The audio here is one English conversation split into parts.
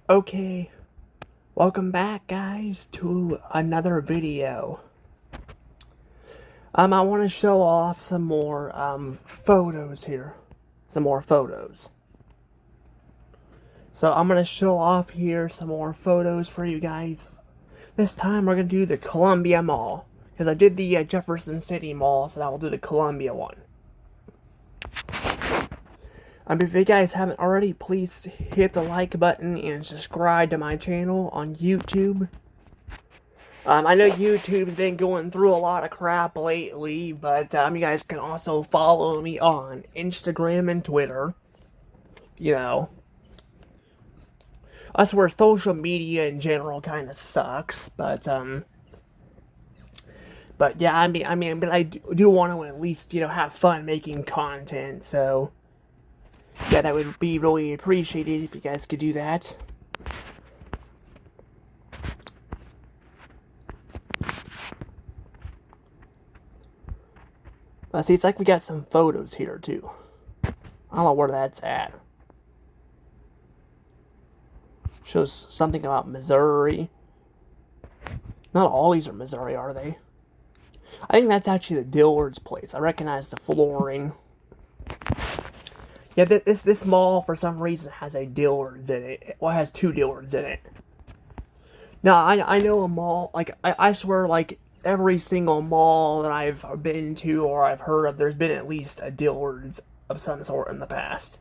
Okay, welcome back guys to another video. I want to show off some more photos here. Some more photos. So I'm going to show off here some more photos for you guys. This time we're going to do the Colombia Mall. Because I did the Jefferson City Mall, so now we'll do the Colombia one. If you guys haven't already, please hit the like button and subscribe to my channel on YouTube. I know YouTube's been going through a lot of crap lately, but you guys can also follow me on Instagram and Twitter. You know, I swear social media in general kind of sucks, but yeah, but I do want to at least have fun making content. So yeah, that would be really appreciated if you guys could do that. See, it's like we got some photos here, too. I don't know where that's at. Shows something about Missouri. Not all these are Missouri, are they? I think that's actually the Dillard's place. I recognize the flooring. Yeah, this mall, for some reason, has a Dillard's in it. Well, it has two Dillard's in it. No, I know a mall, like, I swear, like, every single mall that I've been to or I've heard of, there's been at least a Dillard's of some sort in the past.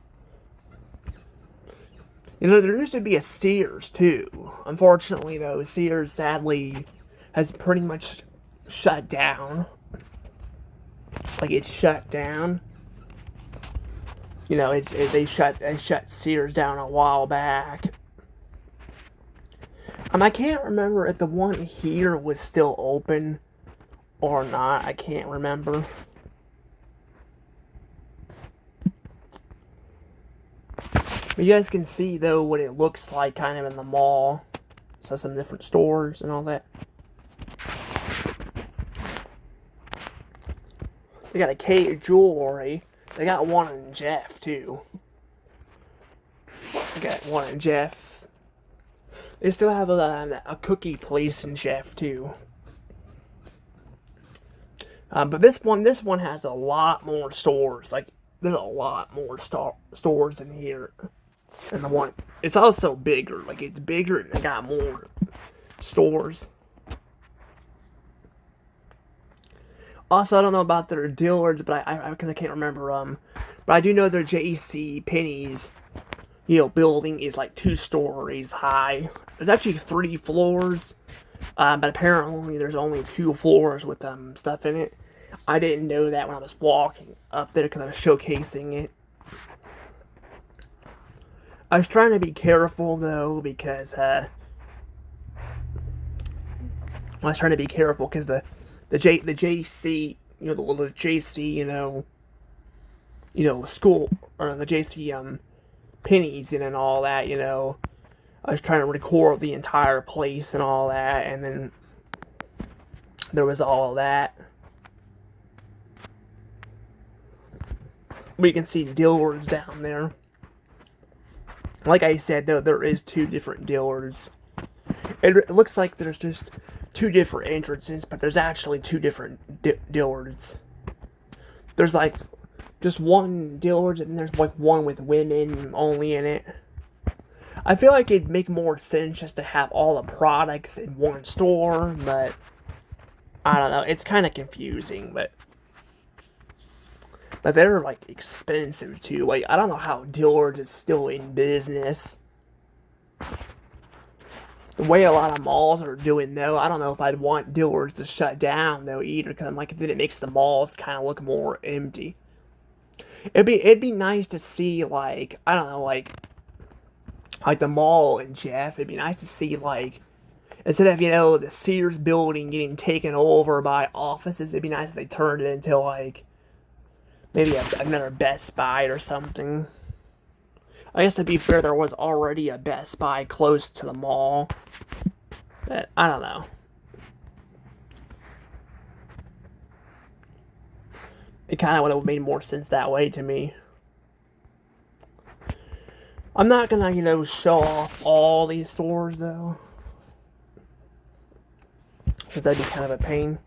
You know, there used to be a Sears, too. Unfortunately, though, Sears, sadly, has pretty much shut down. Like, it's shut down. You know, they shut Sears down a while back. I can't remember if the one here was still open or not. I can't remember. But you guys can see, though, what it looks like kind of in the mall. So some different stores and all that. They got a K Jewelry. They got one in Jeff, too. They got one in Jeff. They still have a cookie place in Jeff, too. But this one has a lot more stores. Like, there's a lot more stores in here. And the one, it's also bigger. Like, it's bigger and they got more stores. Also, I don't know about their Dillards, but because I can't remember, but I do know their J.C. Penney's, building is like 2 stories high. There's actually 3 floors, but apparently there's only 2 floors with stuff in it. I didn't know that when I was walking up there because I was showcasing it. I was trying to be careful though because I was trying to be careful because the JC, the JC, school, or the JC pennies and all that, I was trying to record the entire place and all that, and then there was all of that. We can see Dillard's down there. Like I said, though, there is 2 different Dillard's. It looks like there's just 2 different entrances, but there's actually 2 different Dillard's. There's like just one Dillard's, and there's like one with women only in it. I feel like it'd make more sense just to have all the products in one store, but I don't know. It's kind of confusing, but they're like expensive too. Like, I don't know how Dillard's is still in business. The way a lot of malls are doing, though, I don't know if I'd want Dillard's to shut down, though, either, because I'm like, then it makes the malls kind of look more empty. It'd be nice to see, like, I don't know, like the mall in Jeff. It'd be nice to see, like, instead of, the Sears building getting taken over by offices, it'd be nice if they turned it into, like, maybe another Best Buy or something. I guess to be fair, there was already a Best Buy close to the mall. But I don't know. It kind of would have made more sense that way to me. I'm not gonna, show off all these stores though, because that'd be kind of a pain.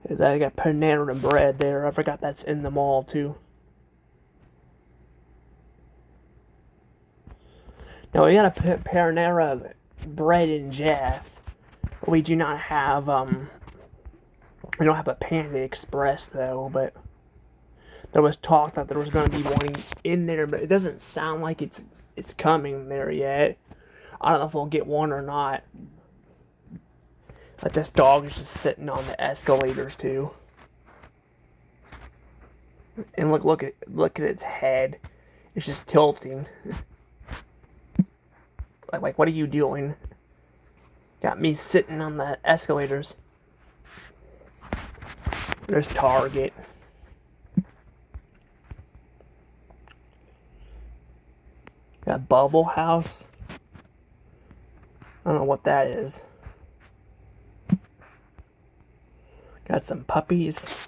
Because I got Panera Bread there. I forgot that's in the mall too. Now we got a Panera Bread in Jeff. We do not have we don't have a Panda Express though, but there was talk that there was going to be one in there, but it doesn't sound like it's coming there yet. I don't know if we'll get one or not. Like this dog is just sitting on the escalators too. And look at its head. It's just tilting. like what are you doing? Got me sitting on the escalators. There's Target. Got Bubble House. I don't know what that is. Got some puppies.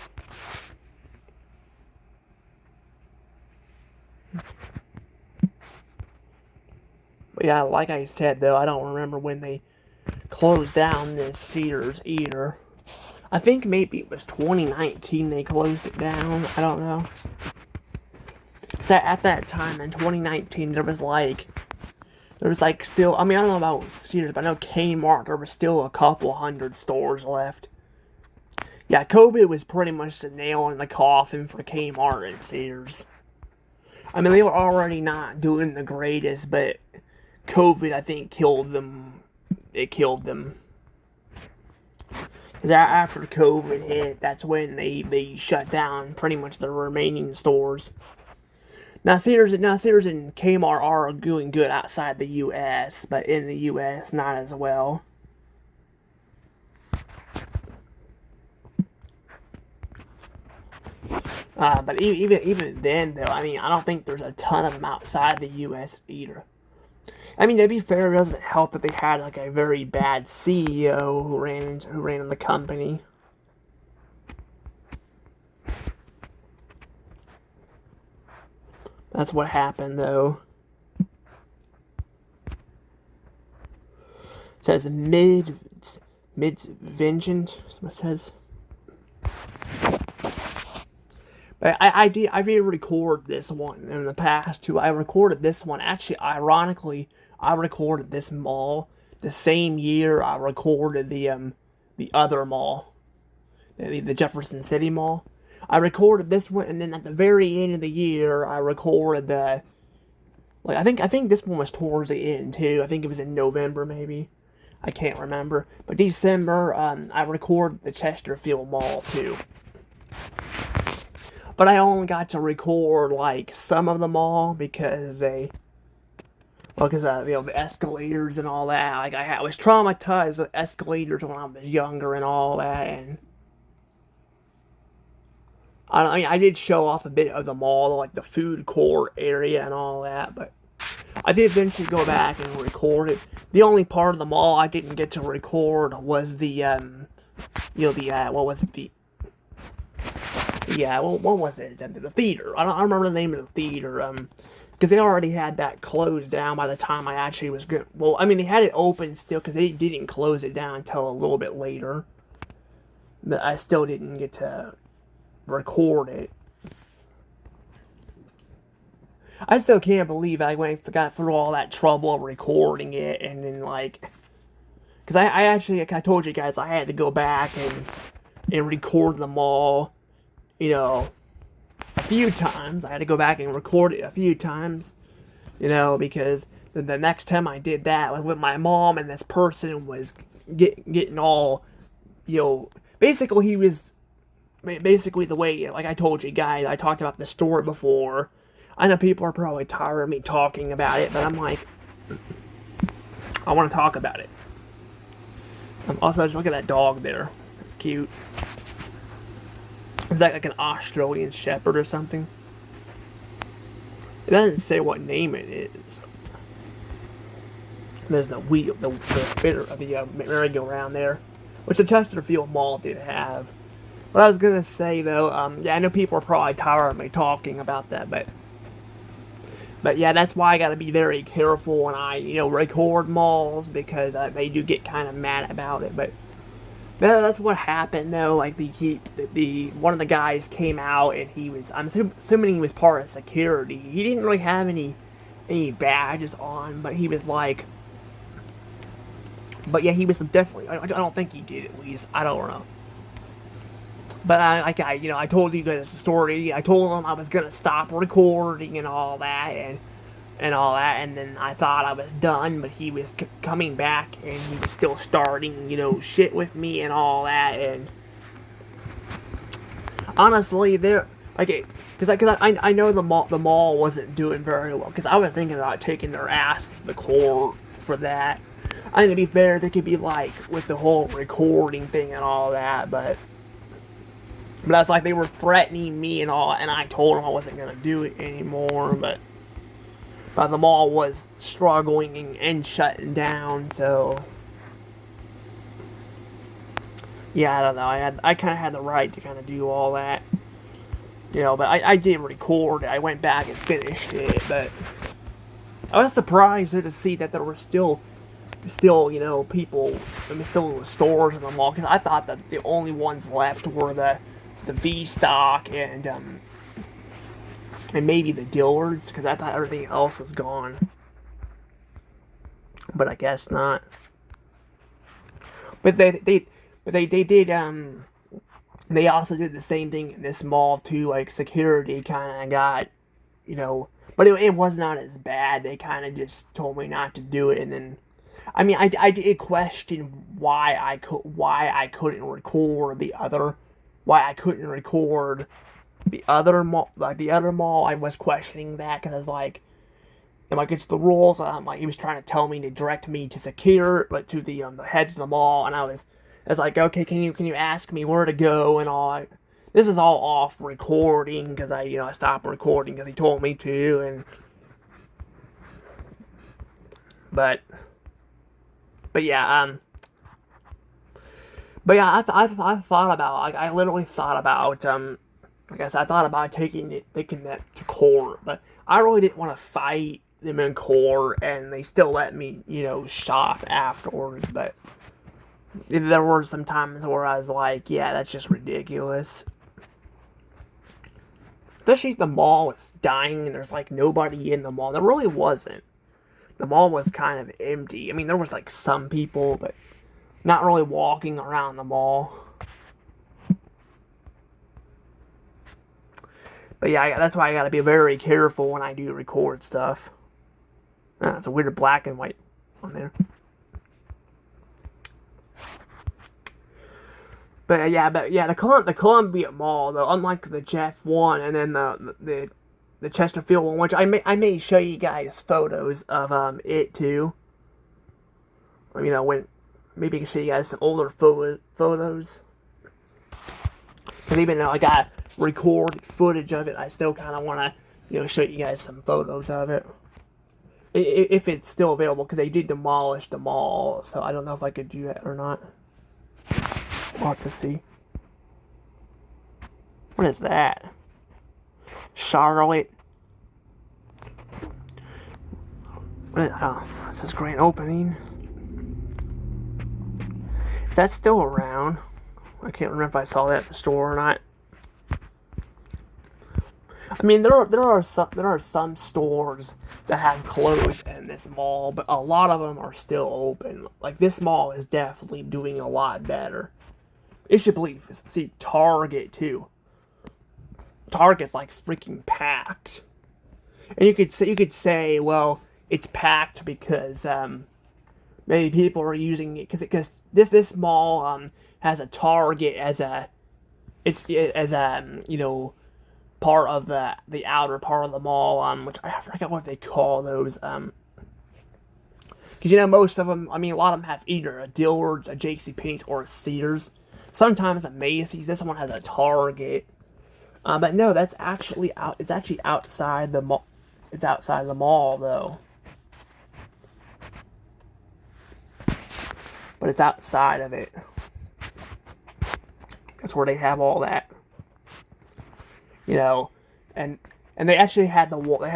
But yeah, like I said though, I don't remember when they closed down this Sears either. I think maybe it was 2019 they closed it down. I don't know. So at that time in 2019, there was like still, I mean, I don't know about Sears, but I know Kmart, there was still a couple hundred stores left. Yeah, COVID was pretty much the nail in the coffin for Kmart and Sears. I mean, they were already not doing the greatest, but COVID, I think, killed them. It killed them. Because after COVID hit, that's when they shut down pretty much the remaining stores. Now Sears and Kmart are doing good outside the U.S., but in the U.S., not as well. But even then, though, I mean, I don't think there's a ton of them outside the U.S. either. I mean, to be fair, it doesn't help that they had like a very bad CEO who ran the company. That's what happened, though. It says vengeance. What it says. But I did record this one in the past too. I recorded this one. Actually, ironically, I recorded this mall the same year I recorded the other mall, the Jefferson City Mall. I recorded this one, and then at the very end of the year, I recorded the I think this one was towards the end too. I think it was in November maybe. I can't remember. But December, I recorded the Chesterfield Mall too. But I only got to record like some of the mall because the escalators and all that. Like I was traumatized with escalators when I was younger and all that, and I did show off a bit of the mall, like the food court area and all that, but I did eventually go back and record it. The only part of the mall I didn't get to record was what was it, what was it? The theater. I don't remember the name of the theater. Because they already had that closed down by the time I actually was good. Well, I mean, they had it open still because they didn't close it down until a little bit later. But I still didn't get to record it. I still can't believe I got through all that trouble of recording it and then because I actually, like I told you guys, I had to go back and record them all. A few times. I had to go back and record it a few times, because the next time I did that was with my mom, and this person was getting all, basically he was, basically the way, like I told you guys, I talked about the story before. I know people are probably tired of me talking about it, but I'm like, I want to talk about it. Also, just look at that dog there. It's cute. Is that like an Australian Shepherd or something? It doesn't say what name it is. There's the wheel, the spinner of the merry-go-round there, which the Chesterfield Mall did have. What I was gonna say though, I know people are probably tired of me talking about that, but But yeah, that's why I gotta be very careful when I, record malls because they do get kind of mad about it. But yeah, that's what happened though. Like the one of the guys came out and assuming he was part of security. He didn't really have any badges on, but he was like, but yeah, he was definitely. I don't think he did at least. I don't know. But I told you guys the story. I told him I was gonna stop recording and all that, and then I thought I was done, but he was coming back and he was still starting, shit with me and all that. And honestly, there, like, I know the mall wasn't doing very well because I was thinking about taking their ass to the court for that. I mean, to be fair, they could be like with the whole recording thing and all that, but that's like they were threatening me and all, and I told them I wasn't gonna do it anymore. But the mall was struggling and shutting down, so yeah, I don't know. I kind of had the right to kind of do all that, But I did record it. I went back and finished it, but I was surprised to see that there were still people, still stores in the mall because I thought that the only ones left were the V stock and maybe the Dillards because I thought everything else was gone, but I guess not. But they did they also did the same thing in this mall too. Like security kind of got but it was not as bad. They kind of just told me not to do it, and then I mean I did question why I couldn't record the other mall, like the other mall. I was questioning that because I was like, am I against the rules? Like he was trying to tell me to direct me to the heads of the mall, and I was like, okay, can you ask me where to go and all. This was all off recording because I stopped recording because he told me to, but but yeah I thought about I literally thought about like I said, I thought about taking that to court, but I really didn't want to fight them in court, and they still let me, shop afterwards. But there were some times where I was like, yeah, that's just ridiculous. Especially if the mall is dying and there's like nobody in the mall. There really wasn't. The mall was kind of empty. I mean, there was like some people, but not really walking around the mall. But yeah, that's why I gotta be very careful when I do record stuff. It's a weird black and white on there. But yeah, the Columbia Mall though, unlike the Jeff one and then the Chesterfield one, which I may show you guys photos of it too. When maybe I can show you guys some older photos. Because even though I got record footage of it, I still kind of want to show you guys some photos of it. If it's still available, because they did demolish the mall, so I don't know if I could do that or not. We'll have to see. What is that? Charlotte. Oh, it says grand opening. Is that still around? I can't remember if I saw that at the store or not. I mean, there are some stores that have closed in this mall, but a lot of them are still open. Like this mall is definitely doing a lot better. You should believe. See, Target too. Target's like freaking packed, and you could say, well, it's packed because maybe people are using it because this mall has a Target as a part of the outer part of the mall, which I forget what they call those, because most of them, I mean, a lot of them have either a Dillard's, a JCPenney's, or a Sears. Sometimes a Macy's. This one has a Target, but no, that's actually out. It's actually outside the mall. It's outside the mall though, but it's outside of it. That's where they have all that. And And they actually had the walkway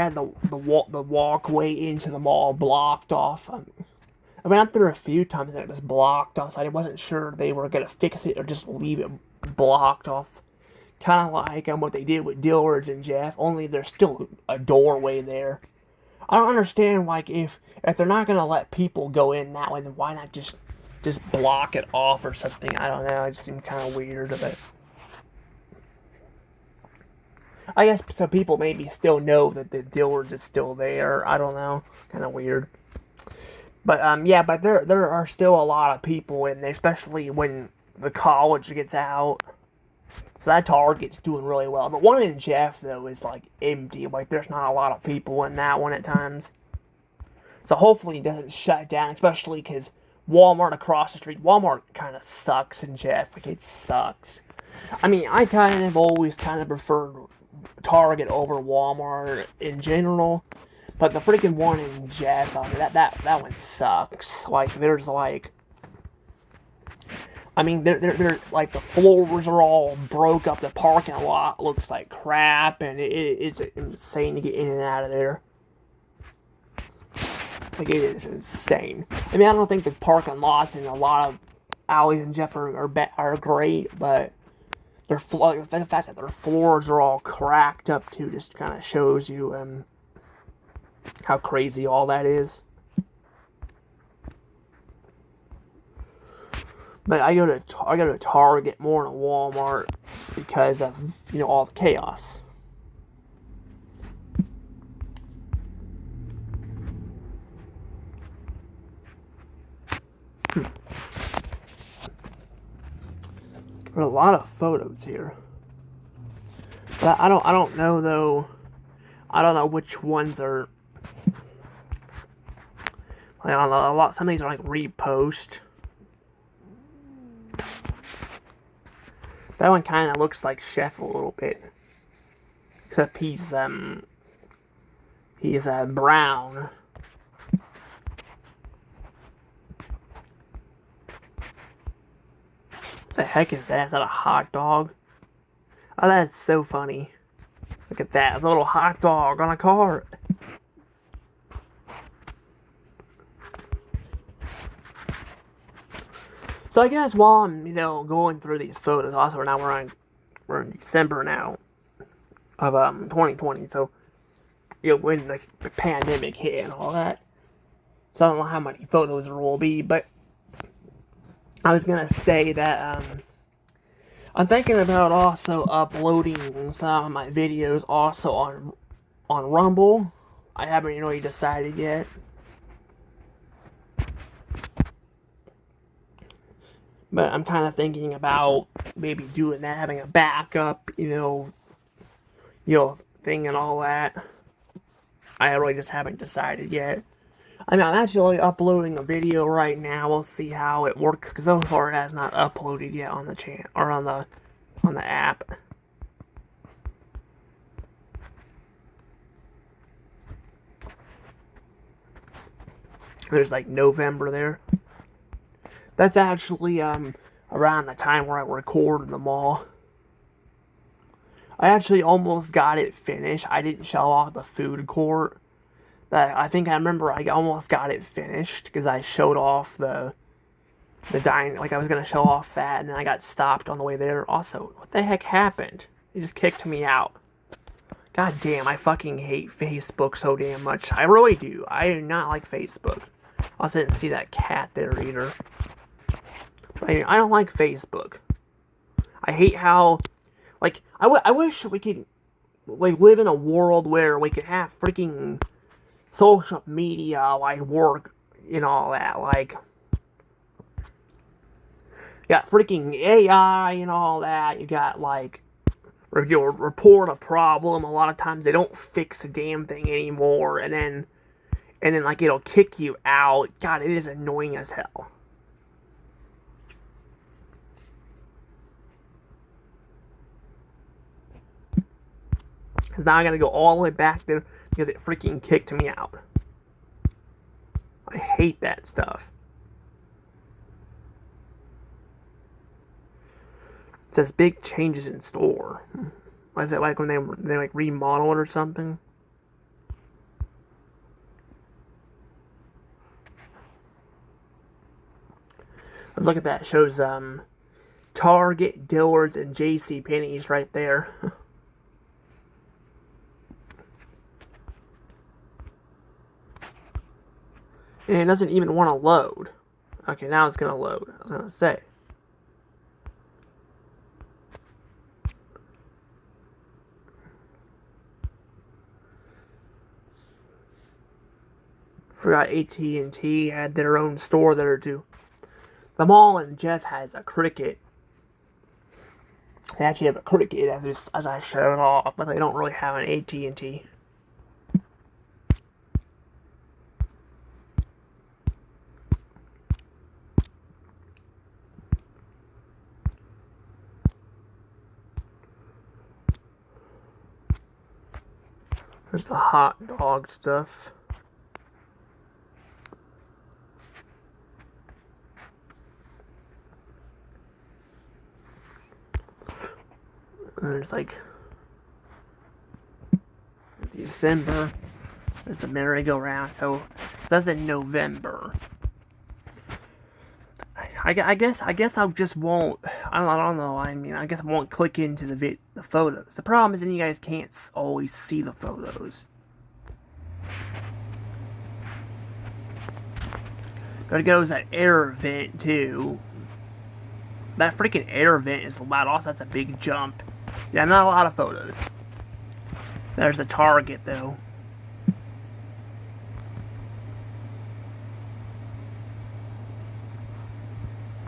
into the mall blocked off. I went out there a few times and it was blocked off, so I wasn't sure they were gonna fix it or just leave it blocked off. Kind of like what they did with Dillard's and Jeff, only there's still a doorway there. I don't understand, like, if they're not gonna let people go in that way, then why not just block it off or something? I don't know. It just seems kind of weird, but I guess so people maybe still know that the Dillard's is still there. I don't know. Kind of weird. But yeah, but there are still a lot of people in there, especially when the college gets out. So that Target's doing really well. The one in Jeff though is like empty. Like there's not a lot of people in that one at times. So hopefully it doesn't shut down, especially because Walmart across the street. Walmart kind of sucks in Jeff. Like it sucks. I mean, I kind of always kind of preferred Target over Walmart in general. But the freaking one in Jeff, I mean, that one sucks. Like, there's like, I mean, they're like the floors are all broke up. The parking lot looks like crap, and it's insane to get in and out of there. Like, it is insane. I mean, I don't think the parking lots in a lot of alleys in Jeff are great, but the fact that their floors are all cracked up too just kind of shows you how crazy all that is. But I go to Target more than Walmart because of all the chaos. There's a lot of photos here, but I don't know though. I don't know which ones are. I don't know. Some of these are like repost. That one kind of looks like Chef a little bit, except he's brown. What the heck is that? Is that a hot dog? Oh, that's so funny. Look at that. It's a little hot dog on a cart. So I guess while I'm, going through these photos, also now we're in December now of 2020. So when the pandemic hit and all that. So I don't know how many photos there will be, but I was gonna say that I'm thinking about also uploading some of my videos also on Rumble. I haven't really decided yet. But I'm kind of thinking about maybe doing that, having a backup, thing and all that. I really just haven't decided yet. I mean, I'm actually uploading a video right now. We'll see how it works, because so far it has not uploaded yet on the channel or on the app. There's like November there. That's actually around the time where I recorded them all. I actually almost got it finished. I didn't show off the food court. But I think I remember I almost got it finished because I showed off the dining. Like I was gonna show off that, and then I got stopped on the way there. Also, what the heck happened? He just kicked me out. God damn, I fucking hate Facebook so damn much. I really do. I do not like Facebook. I also didn't see that cat there either. I don't like Facebook. I hate how, like, I wish we could, like, live in a world where we could have freaking social media, like, work, all that, like, you got freaking AI and all that, you got, like, you'll report a problem, a lot of times they don't fix a damn thing anymore, and then, like, it'll kick you out. God, it is annoying as hell. Because now I gotta go all the way back there because it freaking kicked me out. I hate that stuff. It says big changes in store. Was it like when they like remodeled or something? But look at that. It shows Target, Dillard's, and J.C. Penney's right there. And it doesn't even want to load. Okay, now it's gonna load. I was gonna say. Forgot AT&T had their own store there too. The mall and Jeff has a Cricket. They actually have a Cricket as I showed off, but they don't really have an AT&T. There's the hot dog stuff. And there's like December. There's the merry-go-round. So that's in November. I guess I just won't. I don't know. I mean, I guess I won't click into the photos. The problem is then you guys can't always see the photos. Gotta go to that air vent too. That freaking air vent is loud. Also, that's a big jump. Yeah, not a lot of photos. There's a Target though.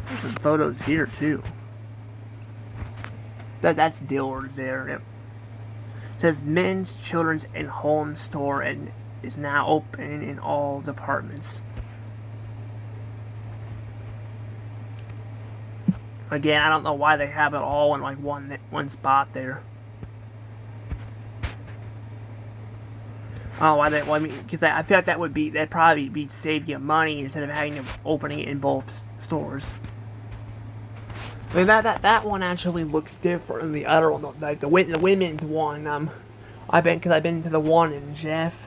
There's some photos here too. That's Dillard's there. Yep. It says men's, children's, and home store and is now open in all departments. Again, I don't know why they have it all in like one spot there. Oh, why they? Well, I mean, because I feel like that'd probably be save you money instead of having to opening it in both stores. I mean that one actually looks different than the other one, like the women's one. I've been to the one in Jeff,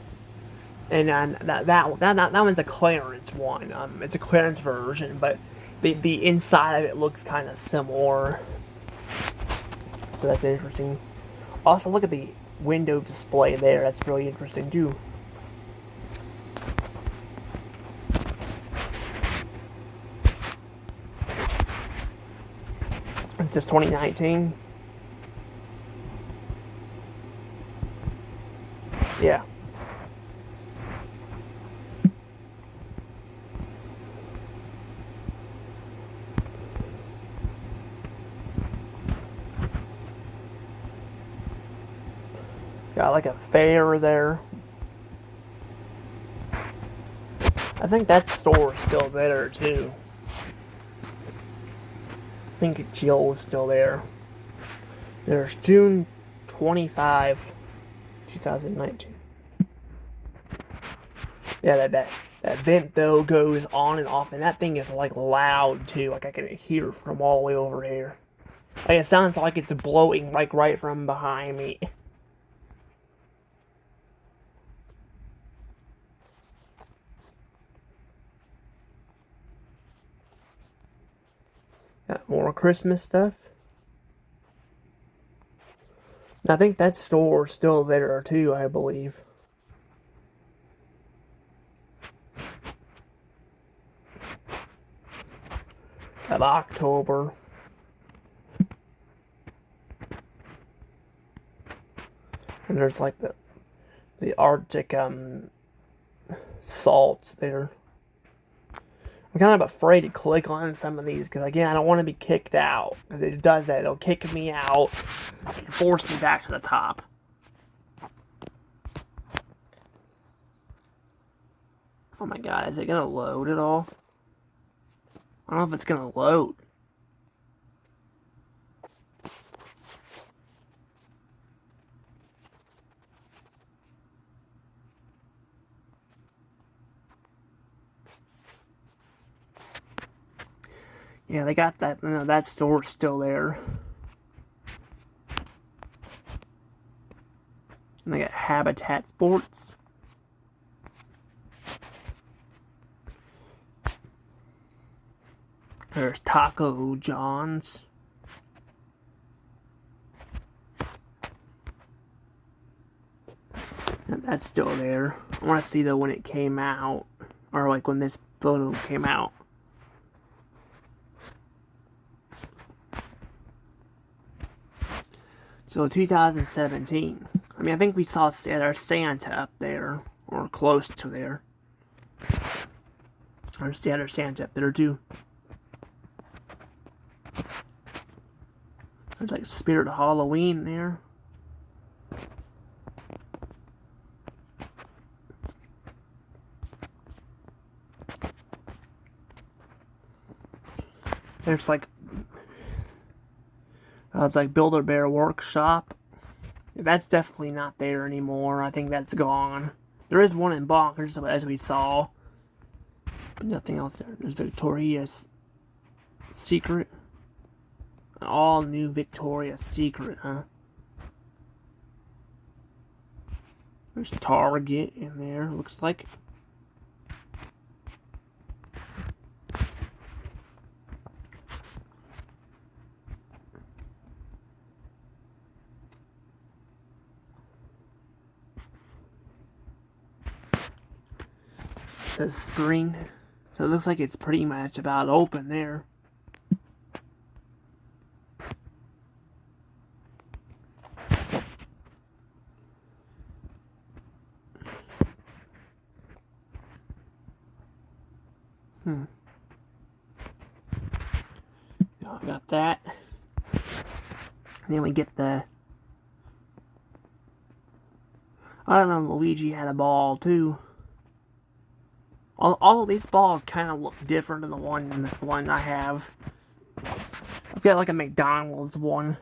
and that one's a clearance one. It's a clearance version, but the inside of it looks kind of similar. So that's interesting. Also, look at the window display there. That's really interesting too. It's just 2019. Yeah. Got like a fair there. I think that store's still there too. I think Jill's still there. There's June 25, 2019. Yeah, that vent though goes on and off, and that thing is like loud too. Like I can hear from all the way over here. Like it sounds like it's blowing like right from behind me. Got more Christmas stuff. I think that store's still there too, I believe. Of October. And there's like the Arctic salt there. I'm kind of afraid to click on some of these because again I don't want to be kicked out because it does that. It'll kick me out and force me back to the top. Oh my god, is it gonna load at all? I don't know if it's gonna load. Yeah, they got that. You know, that store's still there. And they got Habitat Sports. There's Taco John's. And that's still there. I want to see though when it came out. Or like when this photo came out. So 2017. I mean, I think we saw our Santa up there. Or close to there. Or our Santa up there too. There's like Spirit of Halloween there. There's like it's like Build-A-Bear Workshop. That's definitely not there anymore. I think that's gone. There is one in Bonkers, as we saw. But nothing else there. There's Victoria's Secret. An all-new Victoria's Secret, huh? There's Target in there, looks like. It says spring. So it looks like it's pretty much about open there. I got that. And then we get the... I don't know, Luigi had a ball too. All of these balls kind of look different than the one I have. I've got like a McDonald's one.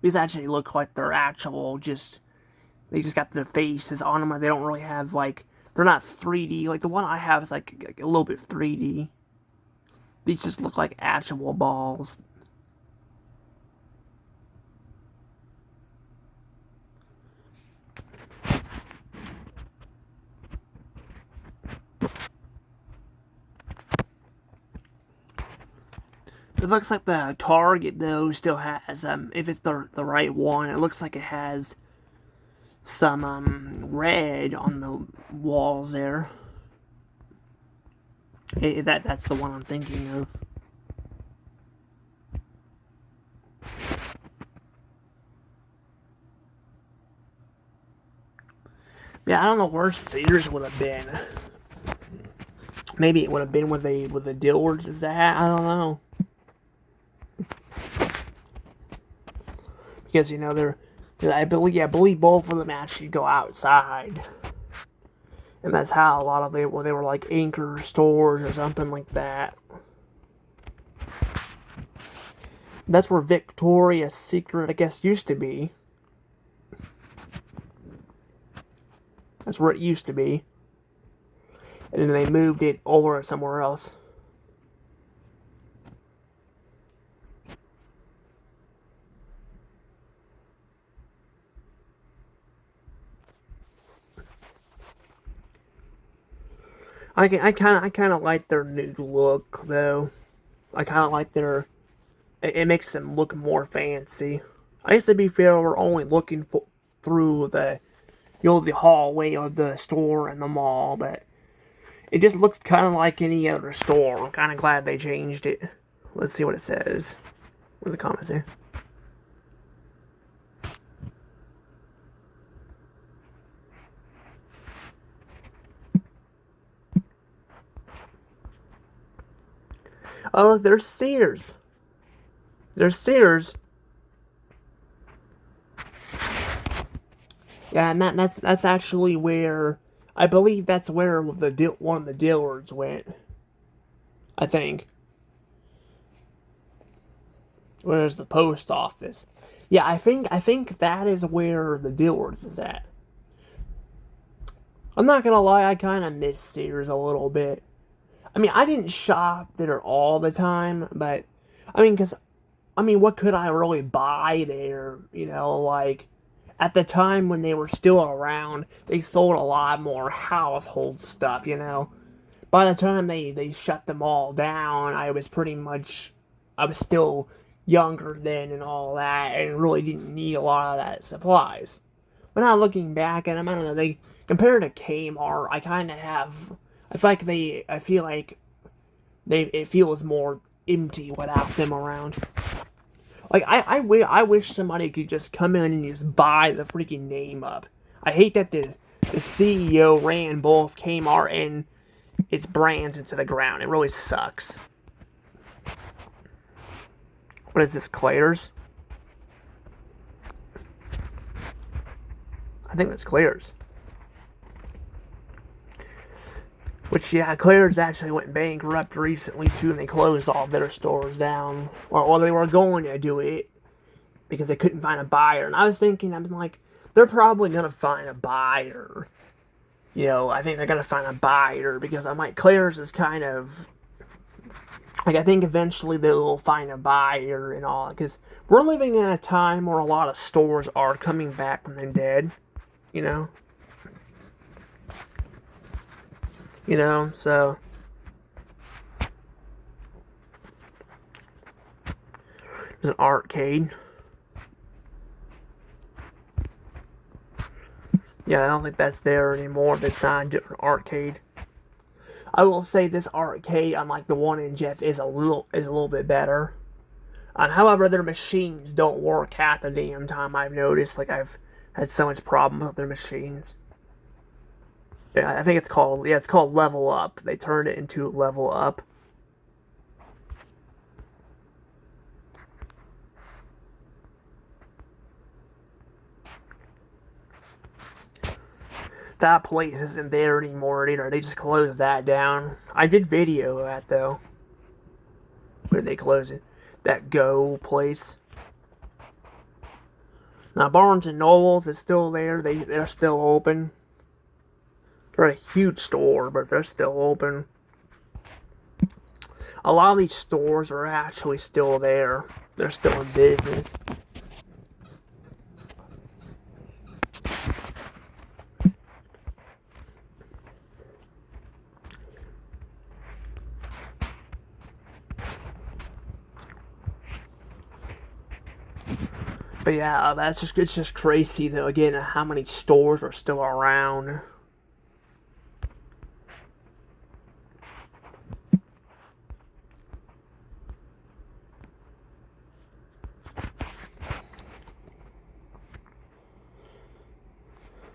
These actually look like they're actual, they just got their faces on them. They don't really have like, they're not 3D. Like the one I have is like a little bit 3D. These just look like actual balls. It looks like the Target though still has if it's the right one, it looks like it has some red on the walls there. That's the one I'm thinking of. Yeah, I don't know where Sears would have been. Maybe it would have been where the Dillards is at. I don't know. Because I believe both of them actually go outside, and that's how a lot of they were like anchor stores or something like that. That's where Victoria's Secret, I guess, used to be. That's where it used to be, and then they moved it over somewhere else. I kind of like their new look though. I kind of like it makes them look more fancy. I guess to be fair, we're only looking through the hallway of the store and the mall, but it just looks kind of like any other store. I'm kind of glad they changed it. Let's see what it says. What do the comments say? Oh, look, there's Sears. There's Sears. Yeah, and that's actually where I believe that's where one of the Dillards went. I think. Where's the post office? Yeah, I think that is where the Dillards is at. I'm not gonna lie, I kind of miss Sears a little bit. I mean, I didn't shop there all the time, but I mean, because I mean, what could I really buy there? You know, like at the time when they were still around, they sold a lot more household stuff. You know, by the time they shut them all down, I was still younger then and all that, and really didn't need a lot of that supplies. But now looking back at them, I don't know. They compared to Kmart, I kind of have. I feel like they it feels more empty without them around. Like I wish somebody could just come in and just buy the freaking name up. I hate that the CEO ran both Kmart and its brands into the ground. It really sucks. What is this, Claire's? I think that's Claire's. Which, yeah, Claire's actually went bankrupt recently, too, and they closed all their stores down. Or they were going to do it because they couldn't find a buyer. And I was like, they're probably going to find a buyer. You know, I think they're going to find a buyer because I'm like, Claire's is kind of. Like, I think eventually they'll find a buyer and all. Because we're living in a time where a lot of stores are coming back from the dead. You know? So there's an arcade. Yeah, I don't think that's there anymore. It's not a different arcade. I will say this arcade, unlike the one in Jeff, is a little bit better. However, their machines don't work half the damn time. I've noticed. Like I've had so much problem with their machines. Yeah, I think it's called Level Up. They turned it into Level Up. That place isn't there anymore either. They just closed that down. I did video of that though. Where did they close it? That Go place. Now Barnes and Nobles is still there. They're still open. They're a huge store, but they're still open. A lot of these stores are actually still there. They're still in business. But yeah, it's just crazy though. Again, how many stores are still around.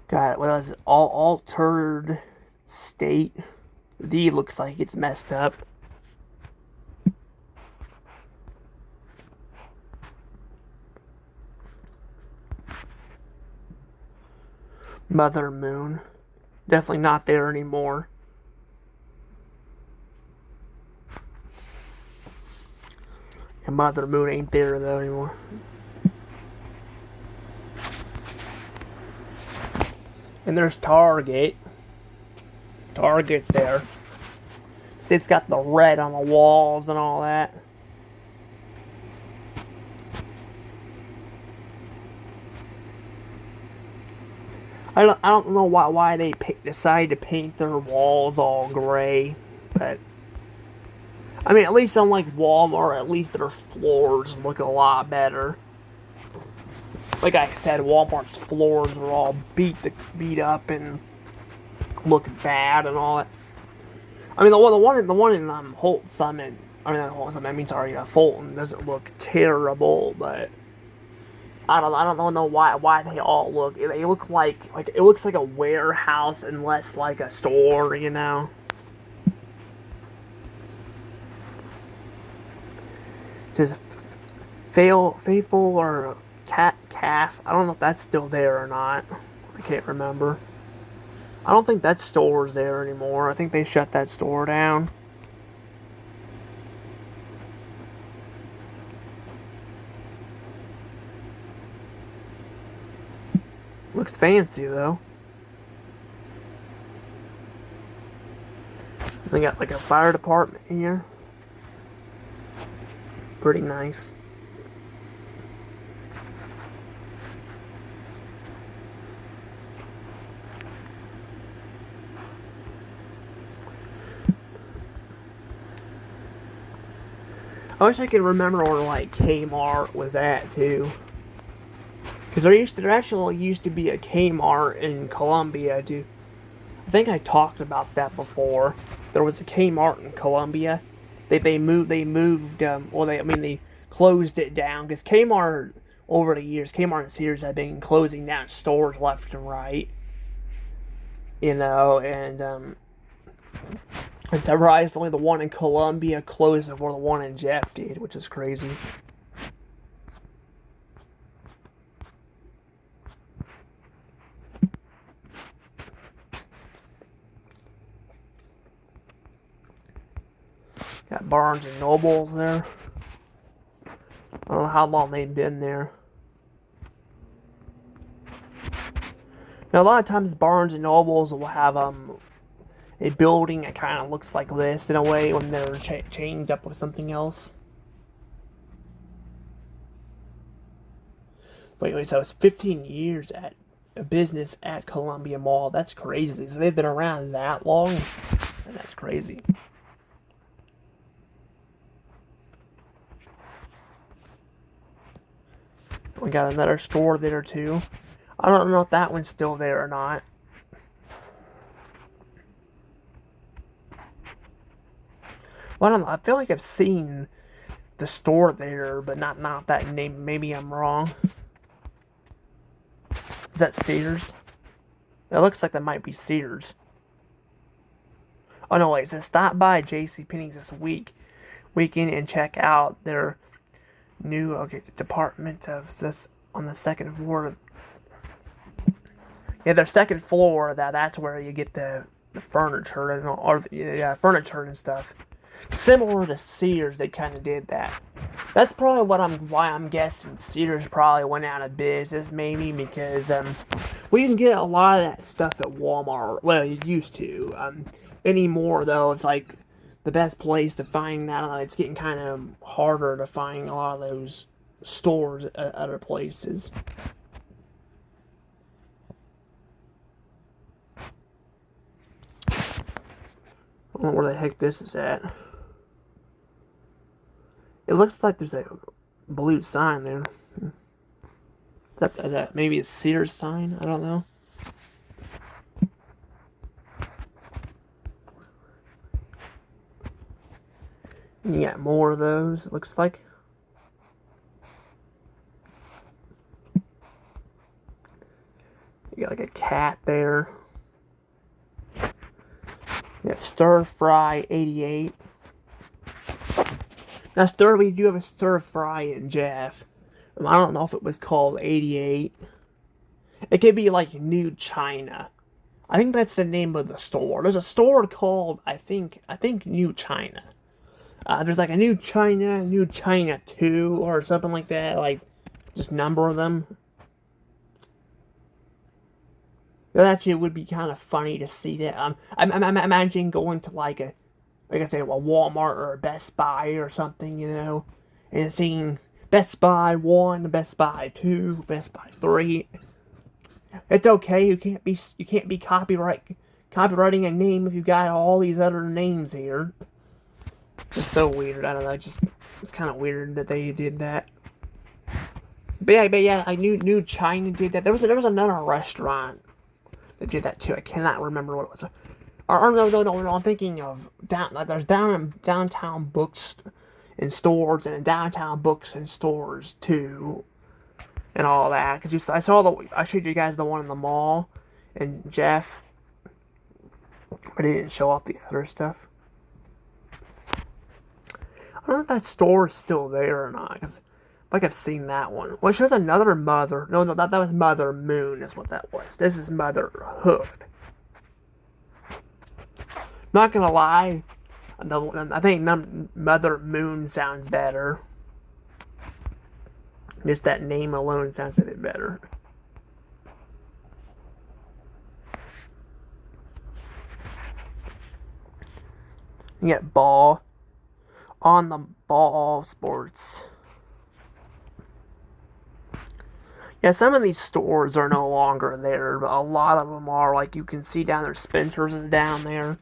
God, what was it? Altered state. The looks like it's messed up. Mother Moon. Definitely not there anymore. And Mother Moon ain't there though anymore. And there's Target. Target's there. See, it's got the red on the walls and all that. I don't know why they decided to paint their walls all gray, but I mean, at least unlike Walmart, at least their floors look a lot better. Like I said, Walmart's floors are all beat up and look bad and all that. I mean, the one in Holt Summit. I mean, not Holt Summit. I mean, sorry, Fulton doesn't look terrible, but I don't know why they all look. They look like it looks like a warehouse and less like a store, you know. Because Faithful or Calf, I don't know if that's still there or not. I can't remember. I don't think that store's there anymore. I think they shut that store down. Looks fancy though. They got like a fire department here. Pretty nice. I wish I could remember where like Kmart was at too. Because there actually used to be a Kmart in Colombia too. I think I talked about that before. There was a Kmart in Colombia. They closed it down because Kmart over the years, Kmart and Sears have been closing down stores left and right. And surprisingly, the one in Colombia closed before the one in Jeff did, which is crazy. Got Barnes and Nobles there. I don't know how long they've been there. Now, a lot of times Barnes and Nobles will have a building that kind of looks like this in a way when they're chained up with something else. But anyway, so it's 15 years at a business at Columbia Mall. That's crazy. So they've been around that long, and that's crazy. We got another store there too. I don't know if that one's still there or not. Well, I don't know. I feel like I've seen the store there, but not that name. Maybe I'm wrong. Is that Sears? It looks like that might be Sears. Oh no, wait. It says stop by JCPenney's this weekend and check out their new department of this on the second floor. Yeah, their second floor. That's where you get the furniture and furniture and stuff. Similar to Sears, they kind of did that. That's probably why I'm guessing Sears probably went out of business, maybe because we can get a lot of that stuff at Walmart. Well, you used to. Anymore though, it's like the best place to find that. It's getting kind of harder to find a lot of those stores at other places. I don't know where the heck this is at. It looks like there's a blue sign there. Is that maybe a Sears sign? I don't know. You got more of those, it looks like. You got like a cat there. You got Stir Fry 88. Now, we do have a Stir Fry in Jeff. I don't know if it was called 88. It could be like New China. I think that's the name of the store. There's a store called, I think New China. There's like a New China 2, or something like that. Like, just number them. That actually would be kind of funny to see that. I'm imagining going to like a Walmart or a Best Buy or something, and seeing Best Buy 1, Best Buy 2, Best Buy 3. It's okay. You can't be copyrighting a name if you got all these other names here. Just so weird. I don't know. It's kind of weird that they did that. But yeah, I knew New China did that. There was another restaurant that did that too. I cannot remember what it was. No. I'm thinking of there's downtown books and stores, and downtown books and stores too, and all that. Because I showed you guys the one in the mall, and Jeff, but he didn't show off the other stuff. I don't know if that store is still there or not. Cause like I've seen that one. Well, it shows another Mother. No, that was Mother Moon. Is what that was. This is Mother Hood. Not gonna lie, I think Mother Moon sounds better. Just that name alone sounds a bit better. You get ball. On the Ball Sports. Yeah, some of these stores are no longer there, but a lot of them are. Like, you can see down there, Spencer's is down there.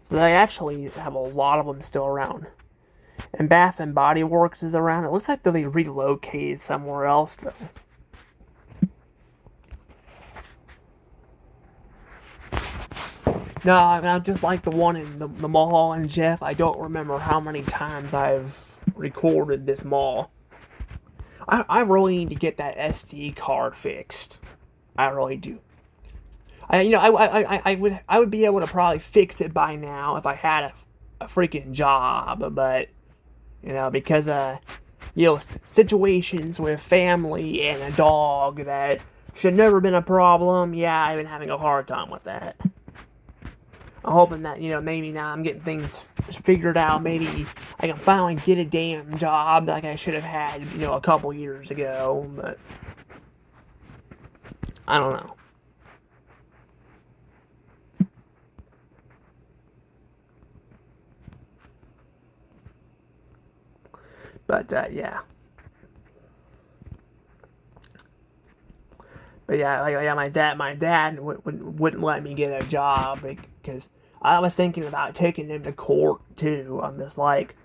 So they actually have a lot of them still around. And Bath and Body Works is around. It looks like they relocated somewhere else. No, I mean, I just like the one in the mall. And Jeff, I don't remember how many times I've recorded this mall. I really need to get that SD card fixed. I really do. I would be able to probably fix it by now if I had a freaking job, but because situations with family and a dog that should never been a problem. Yeah, I've been having a hard time with that. I'm hoping that maybe now I'm getting things figured out. Maybe I can finally get a damn job like I should have had a couple years ago, but I don't know. But yeah. But yeah, my dad wouldn't let me get a job because I was thinking about taking him to court too. I'm just like,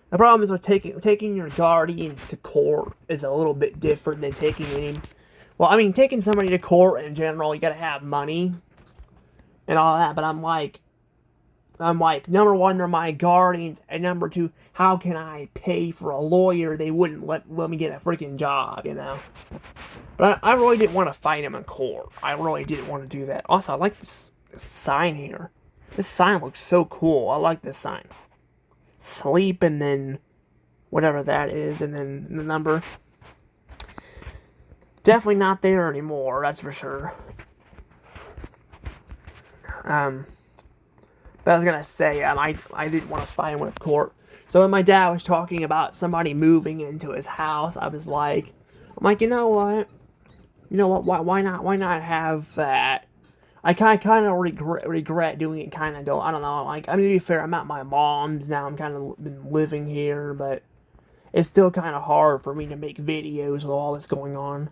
the problem is with taking your guardians to court is a little bit different than taking him. Well, I mean, taking somebody to court in general, you gotta have money and all that. But I'm like, number one, they're my guardians, and number two, how can I pay for a lawyer? They wouldn't let me get a freaking job. But I really didn't want to fight him in court. I really didn't want to do that. Also, I like this sign here. This sign looks so cool. I like this sign. Sleep and then whatever that is, and then the number. Definitely not there anymore, that's for sure. But I was gonna say, I didn't want to fight him with court. So when my dad was talking about somebody moving into his house, I'm like, you know what? Why not have that? I kind of regret doing it. Kind of don't. I don't know. Like, I mean, to be fair, I'm at my mom's now. I'm kind of been living here, but it's still kind of hard for me to make videos with all this going on.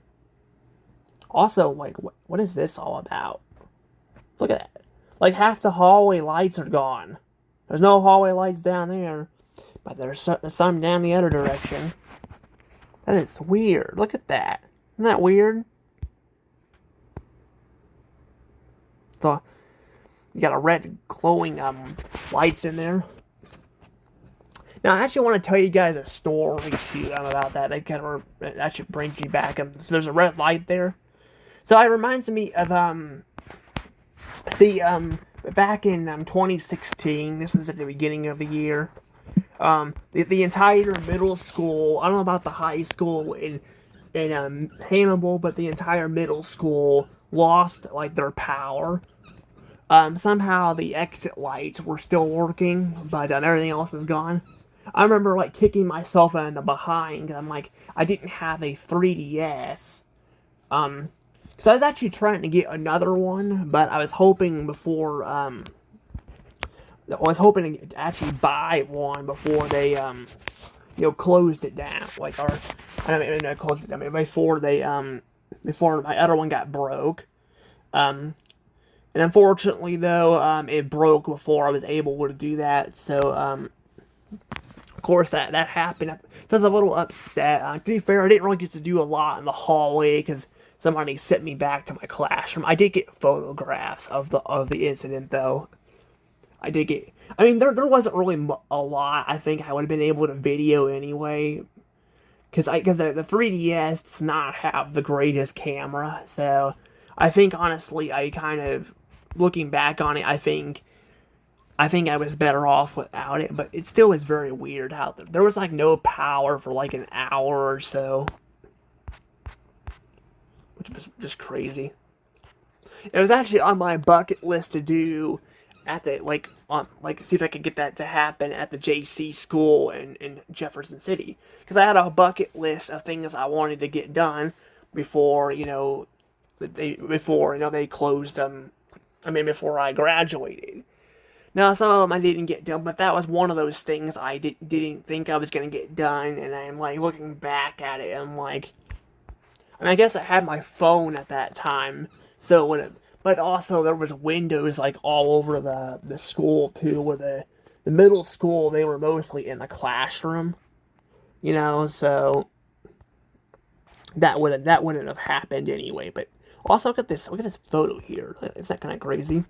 Also, like, what is this all about? Look at that. Like, half the hallway lights are gone. There's no hallway lights down there, but there's some down the other direction. That is weird. Look at that. Isn't that weird? So, you got a red glowing lights in there. Now, I actually want to tell you guys a story too about that. That should bring you back. So there's a red light there. So it reminds me of back in 2016. This is at the beginning of the year. The entire middle school. I don't know about the high school in Hannibal, but the entire middle school lost like their power. Somehow the exit lights were still working, but everything else was gone. I remember like kicking myself in the behind because I'm like, I didn't have a 3DS. Because I was actually trying to get another one, but I was hoping to actually buy one before they closed it down. Like, or I don't mean closed it down. Before my other one got broke. And unfortunately, though, it broke before I was able to do that. So, of course, that happened. So I was a little upset. To be fair, I didn't really get to do a lot in the hallway because somebody sent me back to my classroom. I did get photographs of the incident, though. I did get. I mean, there wasn't really a lot. I think I would have been able to video anyway, because the 3DS does not have the greatest camera. So I think honestly, I kind of looking back on it, I think I was better off without it. But it still was very weird how there was like no power for like an hour or so, which was just crazy. It was actually on my bucket list to do at the see if I could get that to happen at the JC school in Jefferson City, because I had a bucket list of things I wanted to get done before they closed them. I mean, before I graduated. Now, some of them I didn't get done, but that was one of those things I didn't think I was gonna get done. And I'm like looking back at it, I'm like, I mean, I guess I had my phone at that time, so but also there was windows like all over the school too, where the middle school, they were mostly in the classroom, you know, so that wouldn't have happened anyway. But also look at this photo here. Is that kind of crazy?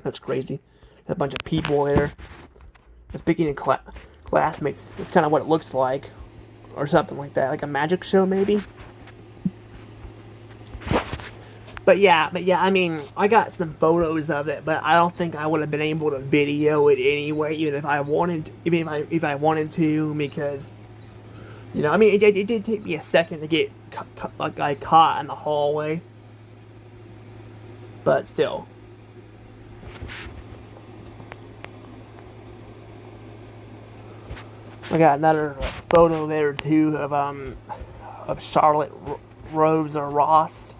That's crazy. A bunch of people there. Speaking of classmates, it's kind of what it looks like, or something like that, like a magic show maybe. But yeah, I mean, I got some photos of it, but I don't think I would have been able to video it anyway, even if I wanted, even if I wanted to, because I mean, it did take me a second to get like caught in the hallway, but still. I got another photo there too of Charlotte Rose or Ross.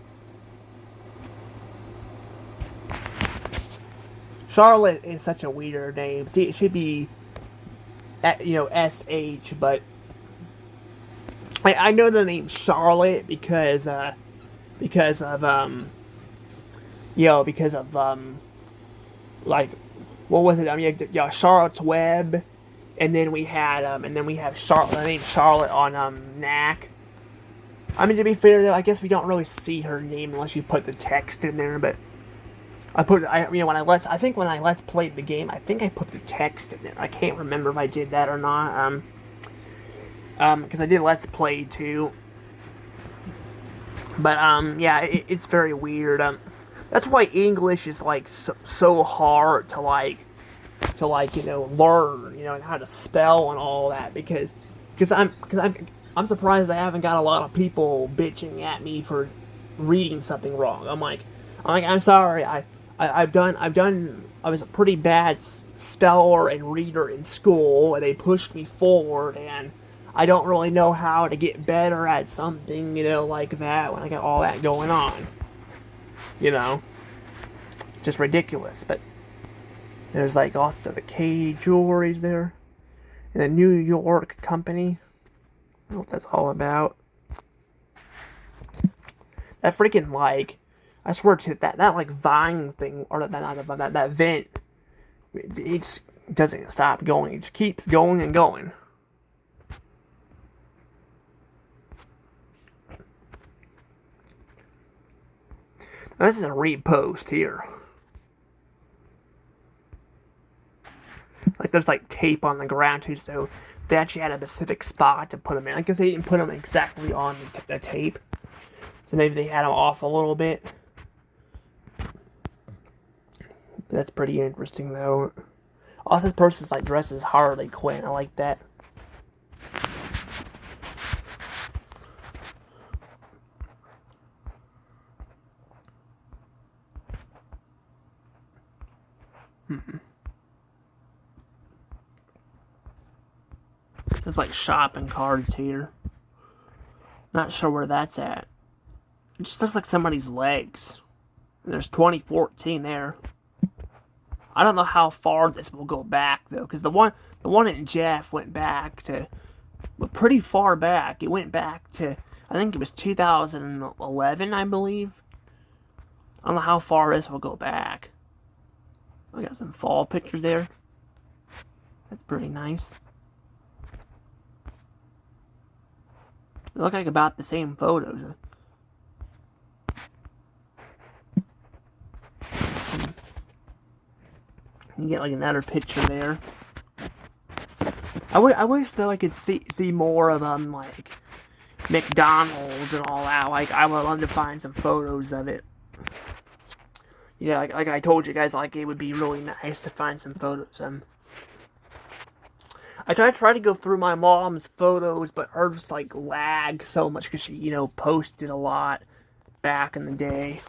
Charlotte is such a weird name. See, it should be, SH, but I know the name Charlotte because of like, what was it? I mean, yeah, Charlotte's Web, and then we have Charlotte, the name Charlotte on Knack. I mean, to be fair though, I guess we don't really see her name unless you put the text in there, but. When I think when I let's played the game, I think I put the text in there. I can't remember if I did that or not. Because I did let's play too. But yeah, it's very weird. That's why English is like so hard to learn, and how to spell and all that. Because I'm surprised I haven't got a lot of people bitching at me for reading something wrong. I'm sorry. I was a pretty bad speller and reader in school, and they pushed me forward, and I don't really know how to get better at something, like that when I got all that going on. Just ridiculous. But there's like also the K Jewelry's there, and the New York company. I don't know what that's all about. That freaking I swear to that like Vine thing, or that vent, it just doesn't stop going. It just keeps going and going. Now, this is a repost here. Like there's like tape on the ground too, so they actually had a specific spot to put them in. I guess they didn't put them exactly on the tape, so maybe they had them off a little bit. That's pretty interesting, though. Also, this person's like dressed as Harley Quinn. I like that. There's like shopping carts here. Not sure where that's at. It just looks like somebody's legs. And there's 2014 there. I don't know how far this will go back though, because the one in Jeff went back to, pretty far back. It went back to, I think it was 2011, I believe. I don't know how far this will go back. I got some fall pictures there. That's pretty nice. They look like about the same photos. You get like another picture there. I wish though I could see more of like McDonald's and all that. Like I would love to find some photos of it. Yeah, like I told you guys, like it would be really nice to find some photos. I tried to go through my mom's photos, but hers like lagged so much because she posted a lot back in the day.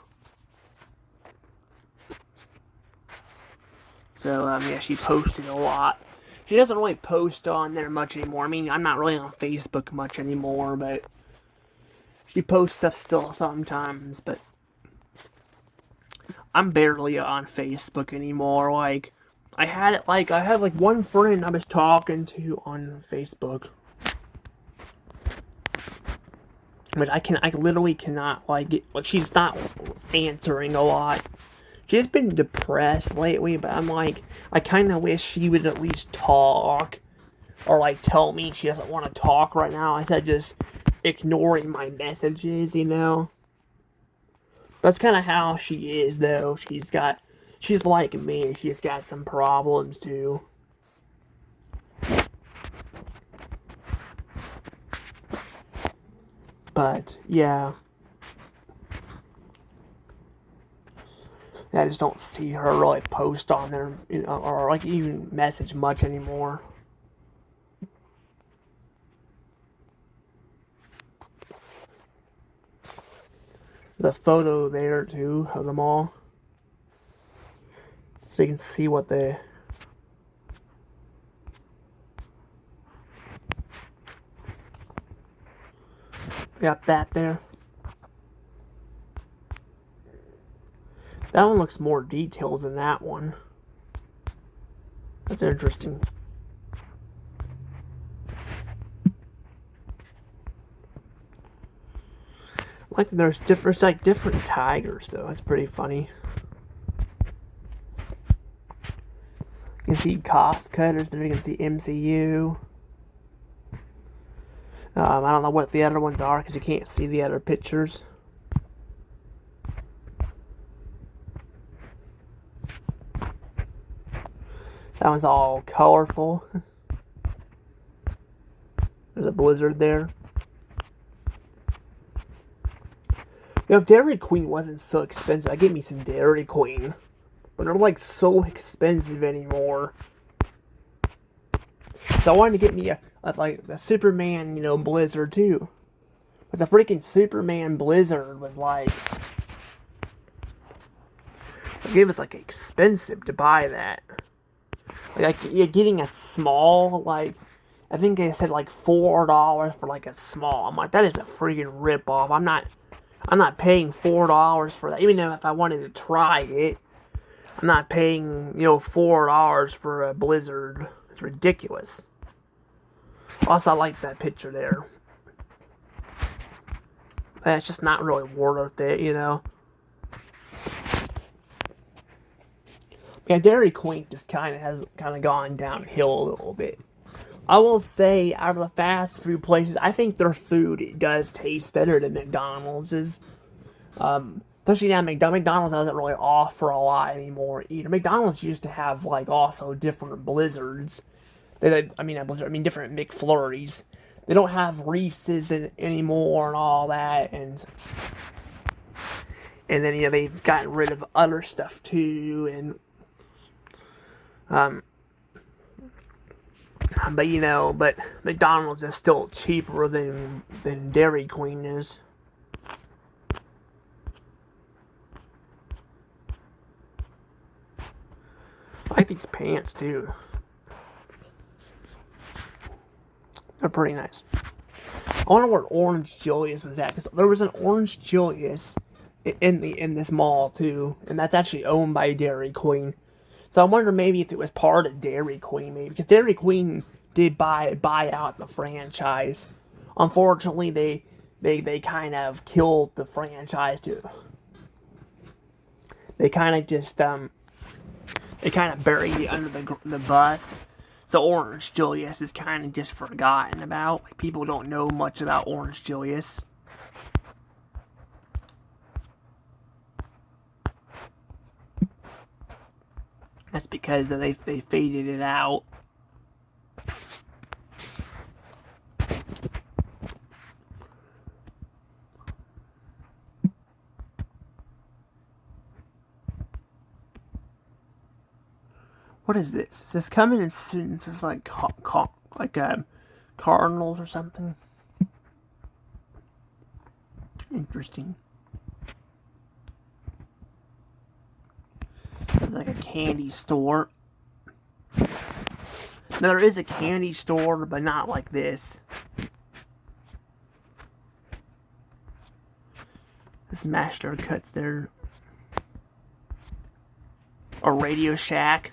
So, yeah, she posted a lot. She doesn't really post on there much anymore. I mean, I'm not really on Facebook much anymore, but she posts stuff still sometimes, but I'm barely on Facebook anymore. Like, I had one friend I was talking to on Facebook. But I literally cannot, she's not answering a lot. She's been depressed lately, but I'm like, I kind of wish she would at least talk. Or, like, tell me she doesn't want to talk right now instead of just ignoring my messages, you know? That's kind of how she is, though. She's like me. She's got some problems, too. But, yeah. I just don't see her really post on there, you know, or like even message much anymore. The photo there too of them all, so you can see what they. Got that there. That one looks more detailed than that one. That's interesting. Like there's like different tigers though. It's pretty funny. You can see cost cutters there. You can see MCU. I don't know what the other ones are because you can't see the other pictures. That one's all colorful. There's a blizzard there. You know, if Dairy Queen wasn't so expensive, I'd get me some Dairy Queen. But they're like so expensive anymore. So I wanted to get me a Superman, you know, Blizzard too. But the freaking Superman Blizzard was like, it was like expensive to buy that. Like you're getting a small, like I think they said like $4 for like a small. I'm like, that is a freaking rip off. I'm not paying $4 for that. Even though if I wanted to try it, I'm not paying, you know, $4 for a Blizzard. It's ridiculous. Also, I like that picture there. It's just not really worth it, you know. Yeah, Dairy Queen just kind of gone downhill a little bit. I will say, out of the fast food places, I think their food does taste better than McDonald's. Especially now, McDonald's doesn't really offer a lot anymore either. McDonald's used to have like also different Blizzards. Different McFlurries. They don't have Reese's anymore and all that, and then you know they've gotten rid of other stuff too, and but McDonald's is still cheaper than Dairy Queen is. I like these pants too. They're pretty nice. I wonder where Orange Julius was at, because there was an Orange Julius in this mall too, and that's actually owned by Dairy Queen. So I wonder maybe if it was part of Dairy Queen, maybe because Dairy Queen did buy out the franchise. Unfortunately, they kind of killed the franchise too. They kind of just buried it under the bus. So Orange Julius is kind of just forgotten about. Like, people don't know much about Orange Julius. That's because they faded it out. What is this? Is this coming in soon? Is this like Cardinals or something? Interesting. It's like a candy store. Now there is a candy store, but not like this. This Master Cuts there. Or Radio Shack.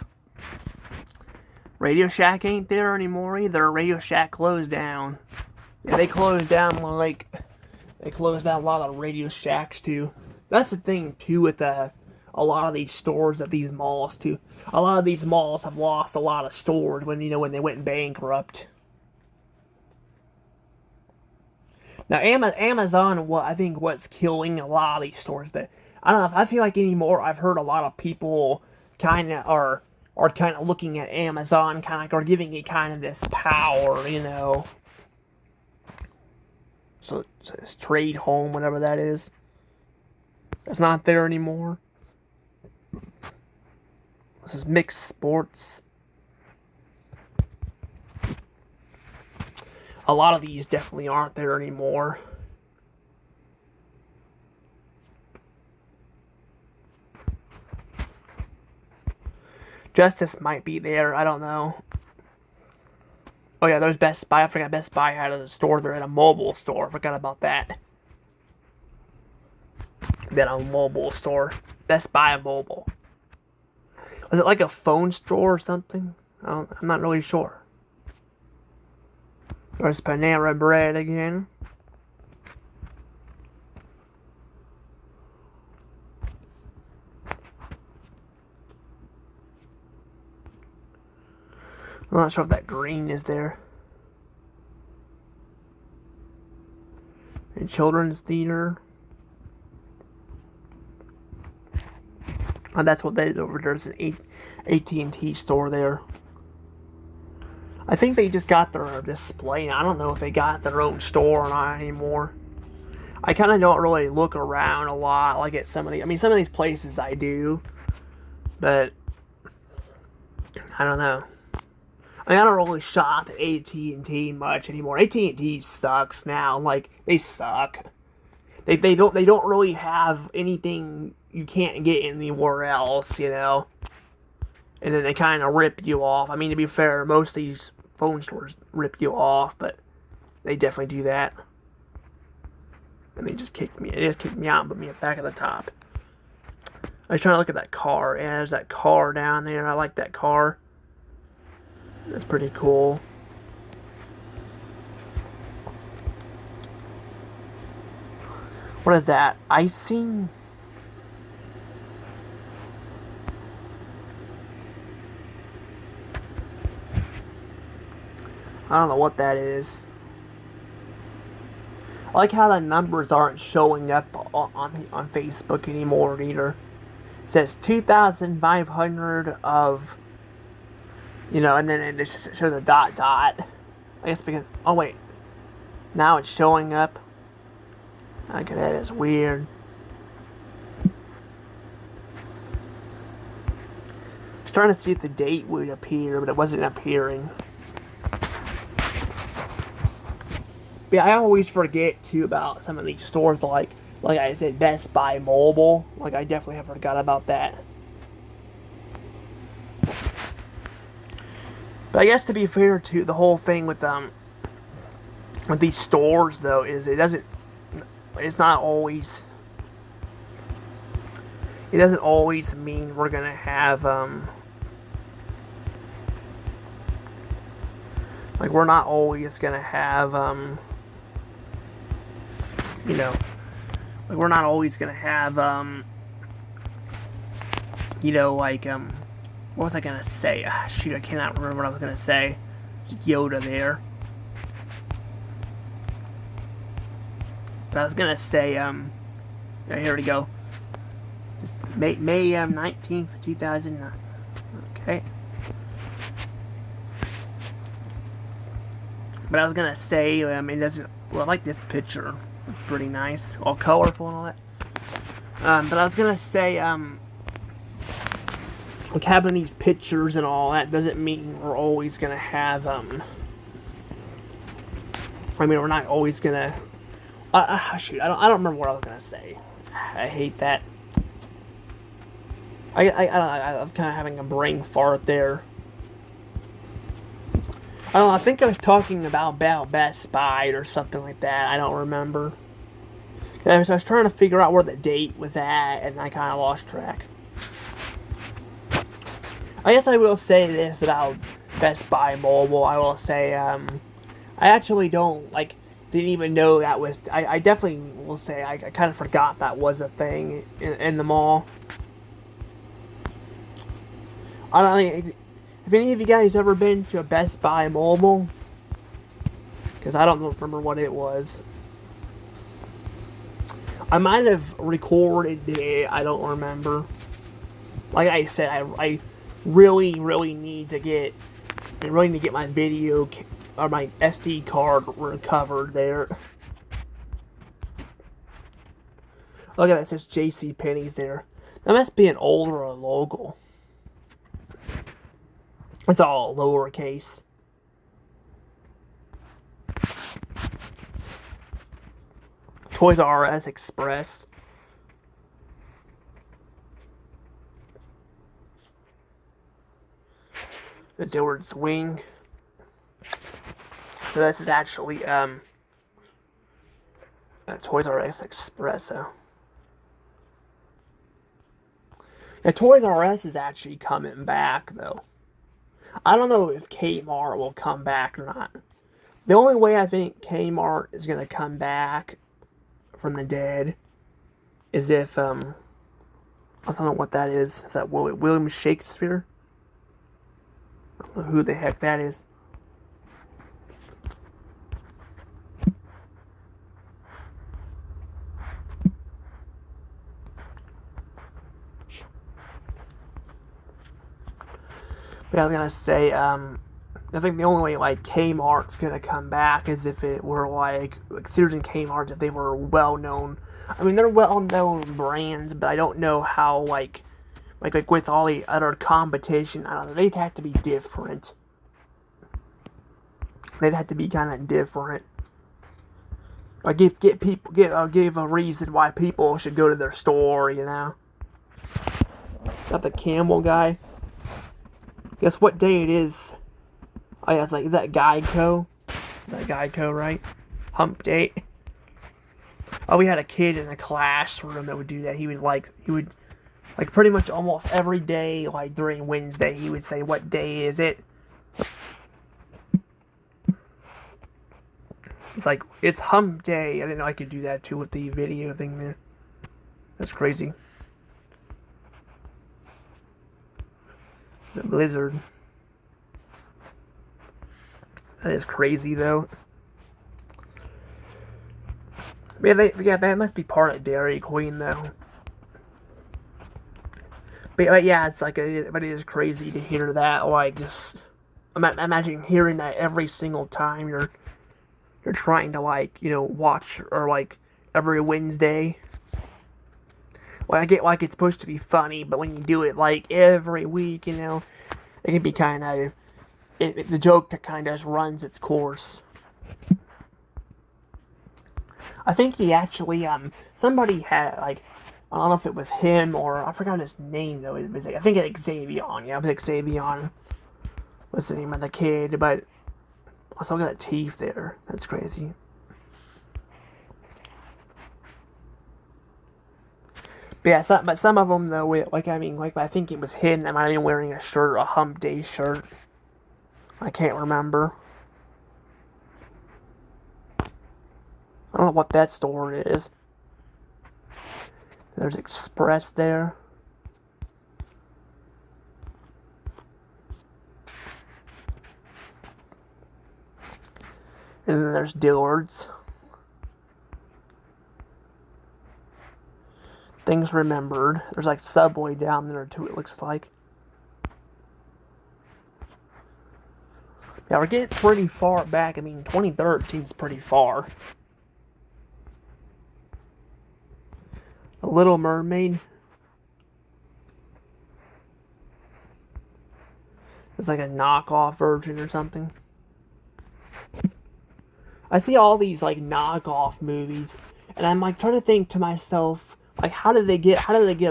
Radio Shack ain't there anymore either. Radio Shack closed down. Yeah, they closed down a lot of Radio Shacks too. That's the thing too with a a lot of these stores at these malls too. A lot of these malls have lost a lot of stores when when they went bankrupt. Now Amazon, what I think what's killing a lot of these stores, but I don't know if I feel like anymore. I've heard a lot of people kind of are kind of looking at Amazon, kind of like are giving it kind of this power. So it's trade home, whatever that is. It's not there anymore. This is mixed sports. A lot of these definitely aren't there anymore. Justice might be there. I don't know. Oh yeah, there's Best Buy. I forgot Best Buy had a store. They're at a mobile store. I forgot about that. Then a mobile store. Best Buy mobile. Was it like a phone store or something? I'm not really sure. There's Panera Bread again. I'm not sure if that green is there. And children's theater. Oh, that's what that is over there. There's an AT&T store there. I think they just got their display. I don't know if they got their own store or not anymore. I kind of don't really look around a lot, like at some of some of these places I do, but I don't know. I don't really shop at AT&T much anymore. AT&T sucks now. Like, they suck. They don't really have anything you can't get anywhere else. And then they kind of rip you off. I mean, to be fair, most of these phone stores rip you off, but they definitely do that. And they just kicked me. They just kicked me out and put me back at the top. I was trying to look at that car. Yeah, there's that car down there. I like that car. That's pretty cool. What is that? Icing? I don't know what that is. I like how the numbers aren't showing up on Facebook anymore either. It says 2,500 of, and then it just shows a dot. I guess because, oh wait, now it's showing up. Okay, that is weird. I was trying to see if the date would appear, but it wasn't appearing. But I always forget too about some of these stores, like I said, Best Buy Mobile. Like, I definitely have forgot about that. But I guess to be fair to the whole thing with these stores though is it doesn't always mean we're gonna have like we're not always gonna have like we're not always gonna have what was I gonna say? Shoot, I cannot remember what I was gonna say. It's Yoda there. But I was gonna say, here we go. Just May 19th, 2009. Okay. But I was gonna say, it doesn't. Well, I like this picture. It's pretty nice, all colorful and all that. But I was gonna say, like having these pictures and all that doesn't mean we're always gonna have. We're not always gonna. Shoot, I don't remember what I was gonna say. I hate that. I'm kind of having a brain fart there. I don't know, I think I was talking about Best Buy or something like that. I don't remember. I was trying to figure out where the date was at, and I kind of lost track. I guess I will say this about Best Buy Mobile. I will say, I actually didn't even know that was. I definitely will say I kind of forgot that was a thing in the mall. I don't mean, have any of you guys ever been to a Best Buy mobile? Because I don't remember what it was. I might have recorded it. I don't remember. Like I said, I really need to get my video or my SD card recovered there. Look at that, it says JC Penney's there. That must be an older logo. It's all lowercase. Toys R Us Express. The Dillard's Wing. So this is actually Toys R Us Express. Yeah, Toys R Us is actually coming back though. I don't know if Kmart will come back or not. The only way I think Kmart is gonna come back from the dead is if I don't know what that is. Is that William Shakespeare? I don't know who the heck that is. But I was gonna say, I think the only way like Kmart's gonna come back is if it were like Sears and Kmart, if they were well known. I mean, they're well known brands, but I don't know how like with all the other competition, I don't know. They'd have to be different. They'd have to be kind of different. Like give a reason why people should go to their store, you know. Got the Camel guy. Guess what day it is? Oh yeah, it's like, is that Geico? Is that Geico, right? Hump Day. Oh, we had a kid in a classroom that would do that. He would pretty much almost every day, like during Wednesday, he would say, "What day is it?" It's like, it's Hump Day. I didn't know I could do that too with the video thing there. That's crazy. It's a blizzard. That is crazy, though. Yeah, that must be part of Dairy Queen, though. But yeah, it's like, but it is crazy to hear that. Like, just imagine hearing that every single time you're trying to, like, you know, watch, or like every Wednesday. Well, I get like it's supposed to be funny, but when you do it like every week, you know, it can be kind of. The joke kind of just runs its course. I think he actually, somebody had, like, I don't know if it was him or, I forgot his name though. It was, I think it's Xavier. Yeah, it was Xavier. What's the name of the kid? But, also look at that teeth there. That's crazy. But yeah, some of them though, like, I mean, like, I think it was him that might have been wearing a shirt, a Hump Day shirt. I can't remember. I don't know what that store is. There's Express there. And then there's Dillard's. Things remembered. There's like Subway down there too, it looks like. Yeah, we're getting pretty far back. I mean, 2013 is pretty far. The Little Mermaid. It's like a knockoff version or something. I see all these like knockoff movies, and I'm like trying to think to myself, like, how did they get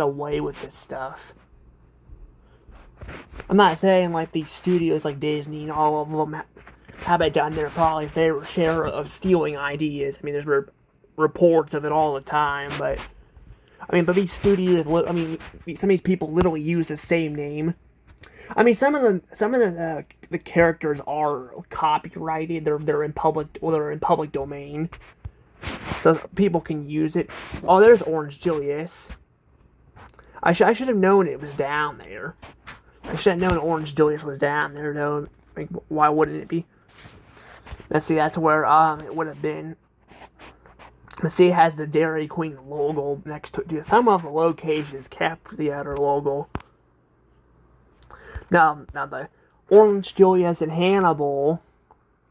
away with this stuff? I'm not saying like these studios like Disney and all of them have done their probably fair share of stealing ideas. I mean, there's reports of it all the time, but I mean, but these studios, I mean, some of these people literally use the same name. I mean, some of the characters are copyrighted. They're in public domain, so people can use it. Oh, there's Orange Julius. I should have known it was down there. I should have known Orange Julius was down there, though. Like, why wouldn't it be? Let's see, that's where it would have been. Let's see, it has the Dairy Queen logo next to it. Some of the locations kept the other logo. Now the Orange Julius and Hannibal,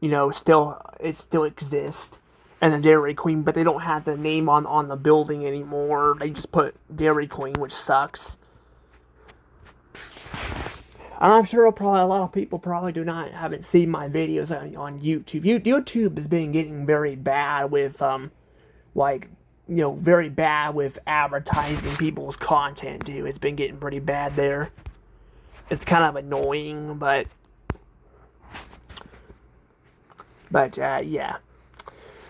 it still exists, and the Dairy Queen, but they don't have the name on the building anymore. They just put Dairy Queen, which sucks. I'm sure probably a lot of people probably haven't seen my videos on YouTube. YouTube has been getting very bad with very bad with advertising people's content too. It's been getting pretty bad there. It's kind of annoying, but yeah.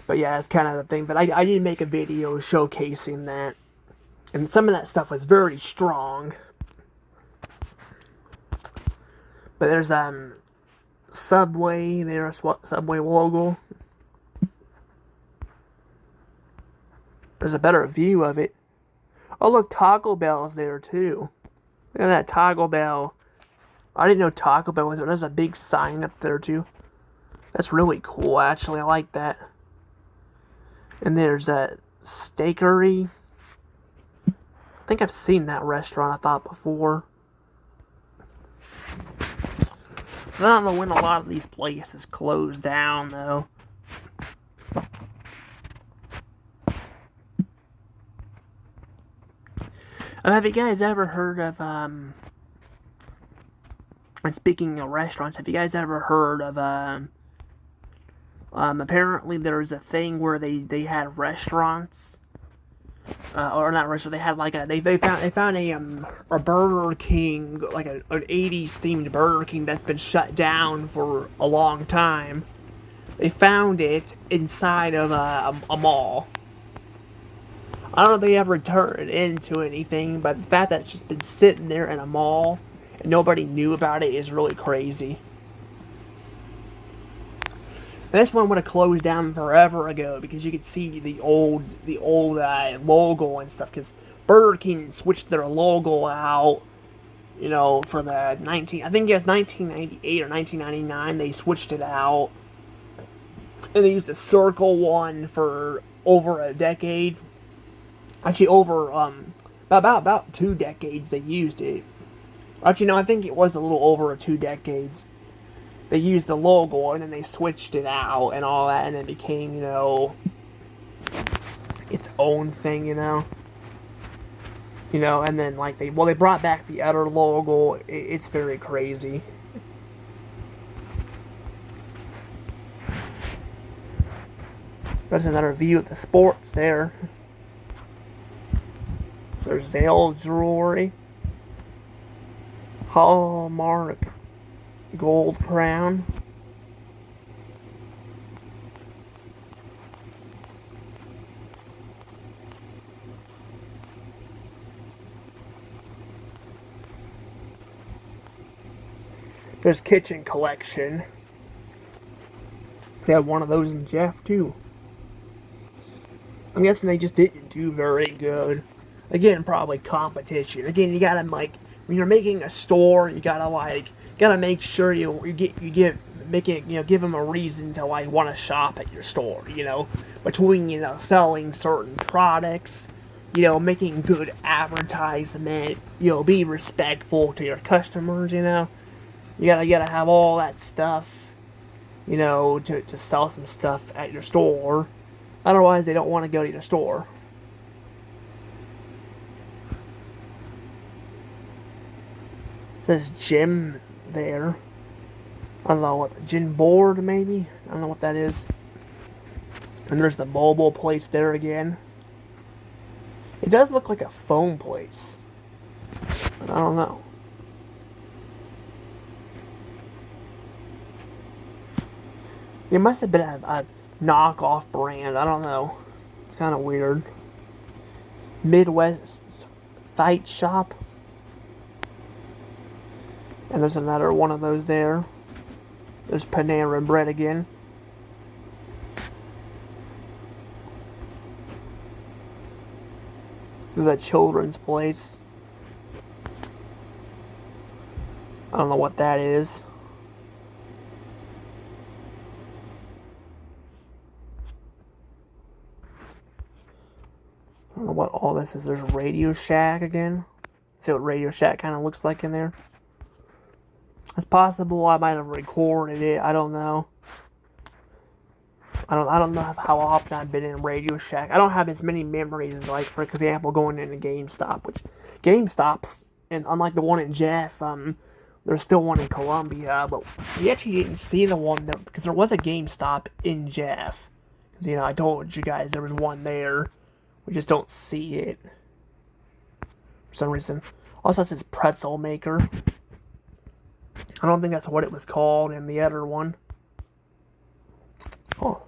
But yeah, that's kind of the thing. But I did make a video showcasing that. And some of that stuff was very strong. But there's Subway, there's Subway logo. There's a better view of it. Oh look, Taco Bell's there too. Look at that Taco Bell. I didn't know Taco Bell was there. There's a big sign up there too. That's really cool, actually. I like that. And there's a Steakery. I think I've seen that restaurant, I thought, before. I don't know when a lot of these places close down, though. Have you guys ever heard of, and speaking of restaurants, have you guys ever heard of, apparently there's a thing where they had restaurants, or not restaurant, they had like they found a Burger King, like an 80s themed Burger King that's been shut down for a long time. They found it inside of a mall. I don't know if they ever turned it into anything, but the fact that it's just been sitting there in a mall and nobody knew about it is really crazy. This one would have closed down forever ago because you could see the old logo and stuff. Because Burger King switched their logo out, for the I think it was 1998 or 1999. They switched it out, and they used the circle one for over a decade. Actually, over about 2 decades they used it. Actually, no, I think it was a little over 2 decades. They used the logo and then they switched it out and all that, and it became, its own thing, and then they brought back the other logo. It's very crazy. There's another view of the sports there. There's Zales Jewelry, Hallmark Gold Crown. There's Kitchen Collection. They have one of those in Jeff too. I'm guessing they just didn't do very good. Again, probably competition. Again, you gotta when you're making a store, you gotta make sure give them a reason to want to shop at your store. Between selling certain products, making good advertisement, be respectful to your customers. You gotta have all that stuff, to sell some stuff at your store. Otherwise, they don't want to go to your store. There's gym there. I don't know what, gym board maybe? I don't know what that is. And there's the mobile place there again. It does look like a phone place. But I don't know. It must have been a knockoff brand. I don't know. It's kind of weird. Midwest Fight Shop. And there's another one of those there. There's Panera Bread again. The children's place. I don't know what that is. I don't know what all this is. There's Radio Shack again. See what Radio Shack kind of looks like in there. It's possible I might have recorded it. I don't know. I don't know how often I've been in Radio Shack. I don't have as many memories as, like, for example, going into GameStop, which GameStops, and unlike the one in Jeff, there's still one in Colombia, but we actually didn't see the one there because there was a GameStop in Jeff. Because, you know, I told you guys there was one there. We just don't see it for some reason. Also, it says pretzel maker. I don't think that's what it was called in the other one. Oh.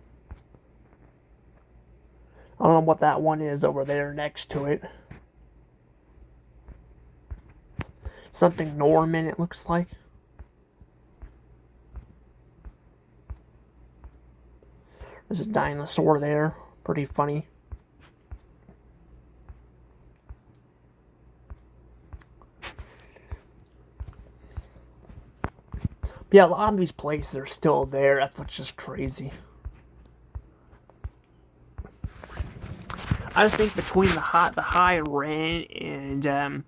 I don't know what that one is over there next to it. Something Norman, it looks like. There's a dinosaur there. Pretty funny. But yeah, a lot of these places are still there. That's what's just crazy. I just think between the high rent and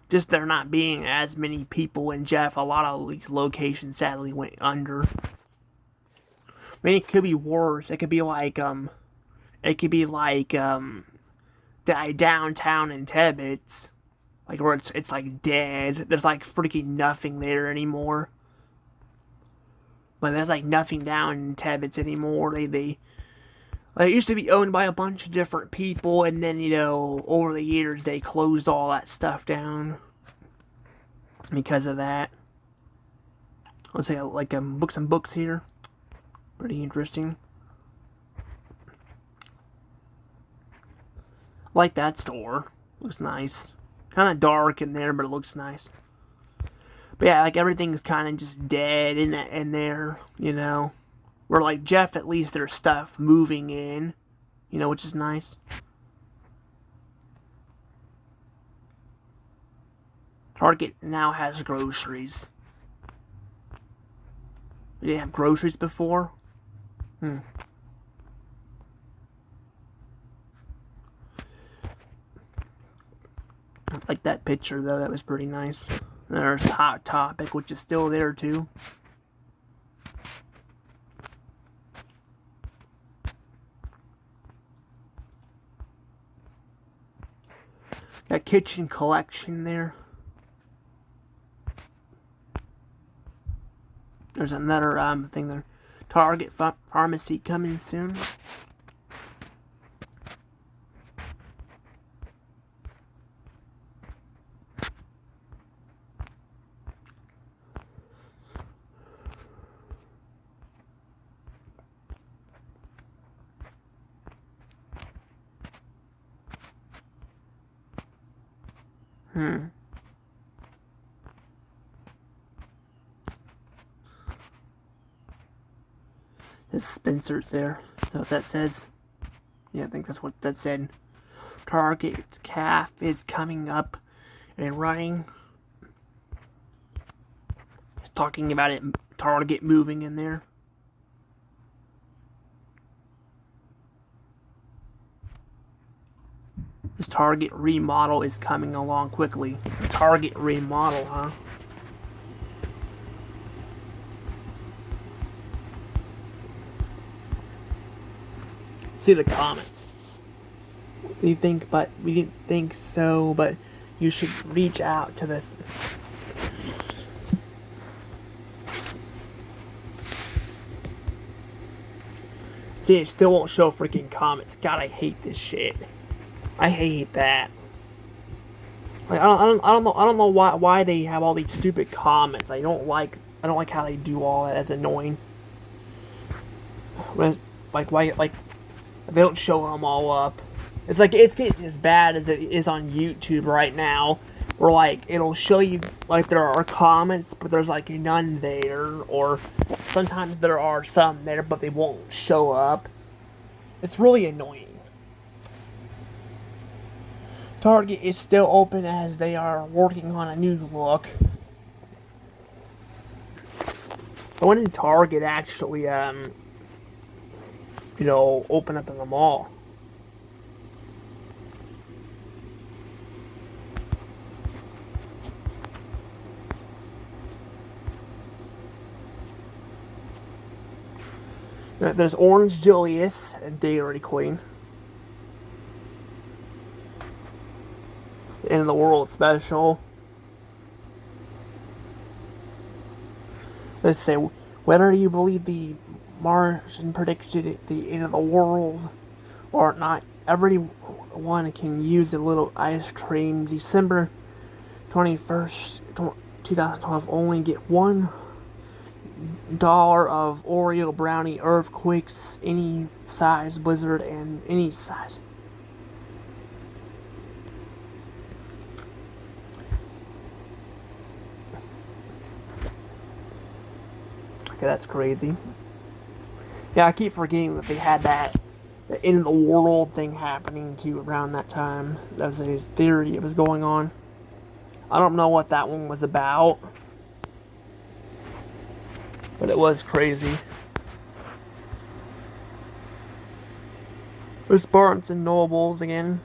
just there not being as many people in Jeff, a lot of these locations sadly went under. I mean, it could be worse. It could be like downtown in Tebbets, like where it's like dead. There's like freaking nothing there anymore. But there's like nothing down in Tebbets anymore. It used to be owned by a bunch of different people, and then, you know, over the years they closed all that stuff down because of that. Let's say like some books here. Pretty interesting. Like that store. Looks nice. Kind of dark in there, but it looks nice. But yeah, like everything's kind of just dead in there, you know. Where like Jeff, at least there's stuff moving in, you know, which is nice. Target now has groceries. We didn't have groceries before? I like that picture though, that was pretty nice. There's Hot Topic, which is still there too. Got Kitchen Collection there. There's another thing there. Target Pharmacy coming soon. This Spencer's there. So that says, yeah, I think that's what that said. Target calf is coming up and running. Talking about it, Target moving in there. This Target remodel is coming along quickly. Target remodel, huh? See the comments. We think, but we didn't think so, but you should reach out to this. See, it still won't show freaking comments. God, I hate this shit. I hate that. Like, I don't know why they have all these stupid comments. I don't like how they do all that. That's annoying. Like why they don't show them all up. It's like it's getting as bad as it is on YouTube right now, where like it'll show you like there are comments, but there's like none there, or sometimes there are some there, but they won't show up. It's really annoying. Target is still open as they are working on a new look. When did Target actually, open up in the mall? There's Orange Julius and Dairy Queen. End of the World special. Let's say, whether you believe the Martian predicted the end of the world or not, everyone can use a little ice cream. December 21st, 2012, only get $1 of Oreo brownie earthquakes, any size blizzard, and any size. Okay, that's crazy. Yeah, I keep forgetting that they had the end of the world thing happening too around that time. That was his theory. It was going on. I don't know what that one was about, but it was crazy. There's Barnes and Nobles again.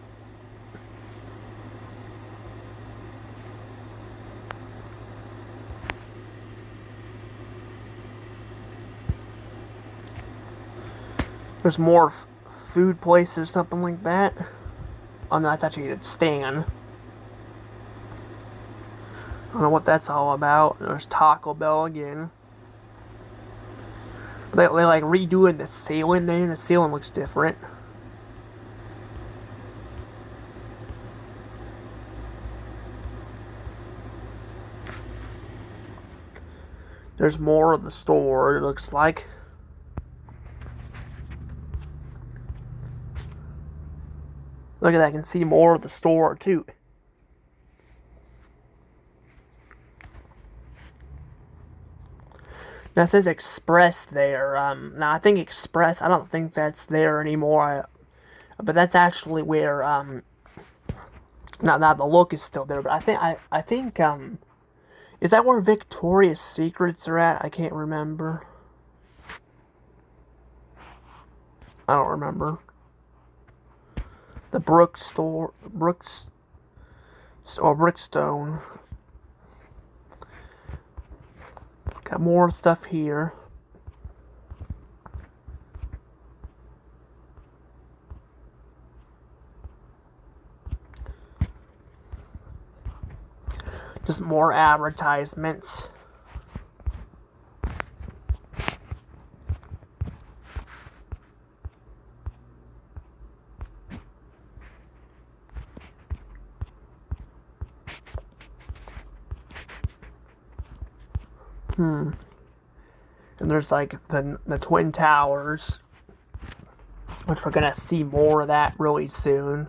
There's more food places, something like that. Oh no, that's actually a Stan. I don't know what that's all about. There's Taco Bell again. They like redoing the ceiling there. The ceiling looks different. There's more of the store, it looks like. Look at that, I can see more of the store too. Now it says Express there. Now I think Express, I don't think that's there anymore. But that's actually where, not the look is still there, but I think, is that where Victoria's Secrets are at? I can't remember. I don't remember. The Brookstone. Got more stuff here. Just more advertisements. And there's like the Twin Towers, which we're gonna see more of that really soon.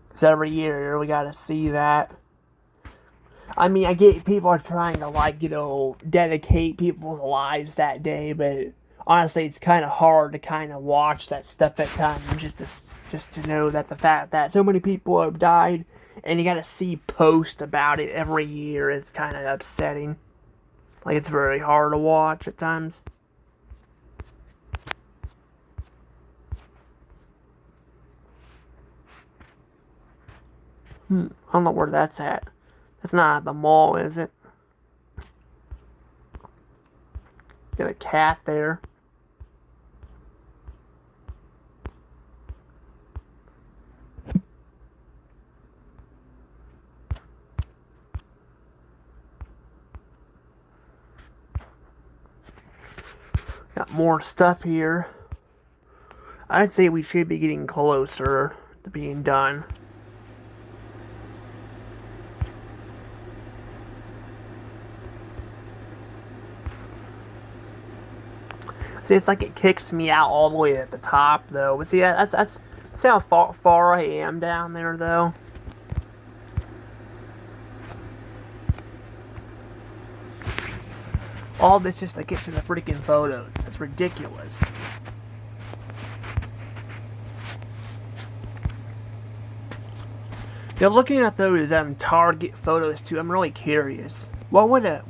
Because every year we gotta see that. I mean, I get people are trying to, like, dedicate people's lives that day, but honestly, it's kind of hard to kind of watch that stuff at times just to know that the fact that so many people have died, and you gotta see posts about it every year is kind of upsetting. Like, it's very hard to watch at times. I don't know where that's at. That's not at the mall, is it? Got a cat there. Got more stuff here. I'd say we should be getting closer to being done. See, it's like it kicks me out all the way at the top, though. But see, see how far I am down there, though. All this just to get to the freaking photos. It's ridiculous. Now, looking at those Target photos too, I'm really curious. What would the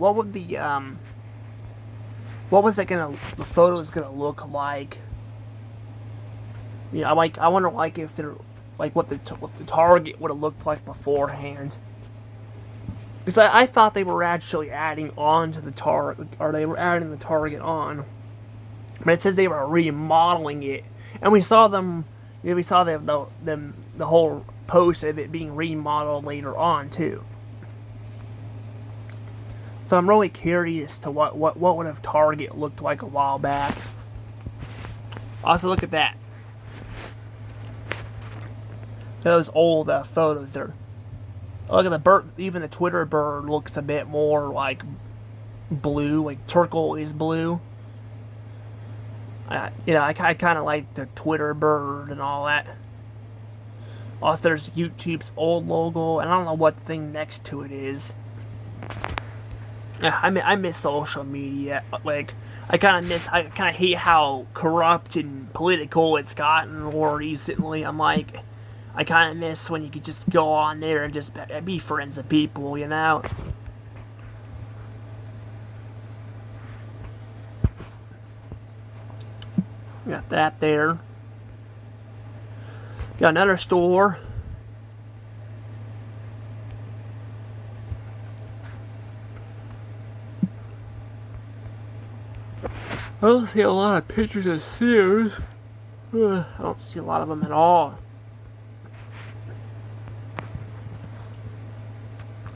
what was it gonna, the photos gonna look like? Yeah, I wonder like if they're like what the target would have looked like beforehand. Because I thought they were actually adding on to the target, or they were adding the target on, but it says they were remodeling it, and we saw them. You know, we saw the whole post of it being remodeled later on too. So I'm really curious to what would have Target looked like a while back. Also, look at that. Those old photos there. Look at the bird. Even the Twitter bird looks a bit more like blue, like turquoise blue. I kind of like the Twitter bird and all that. Also, there's YouTube's old logo, and I don't know what thing next to it is. I miss social media. Like, I kind of hate how corrupt and political it's gotten more recently. I'm like, I kind of miss when you could just go on there and just be friends with people, you know? Got that there. Got another store. I don't see a lot of pictures of Sears. I don't see a lot of them at all.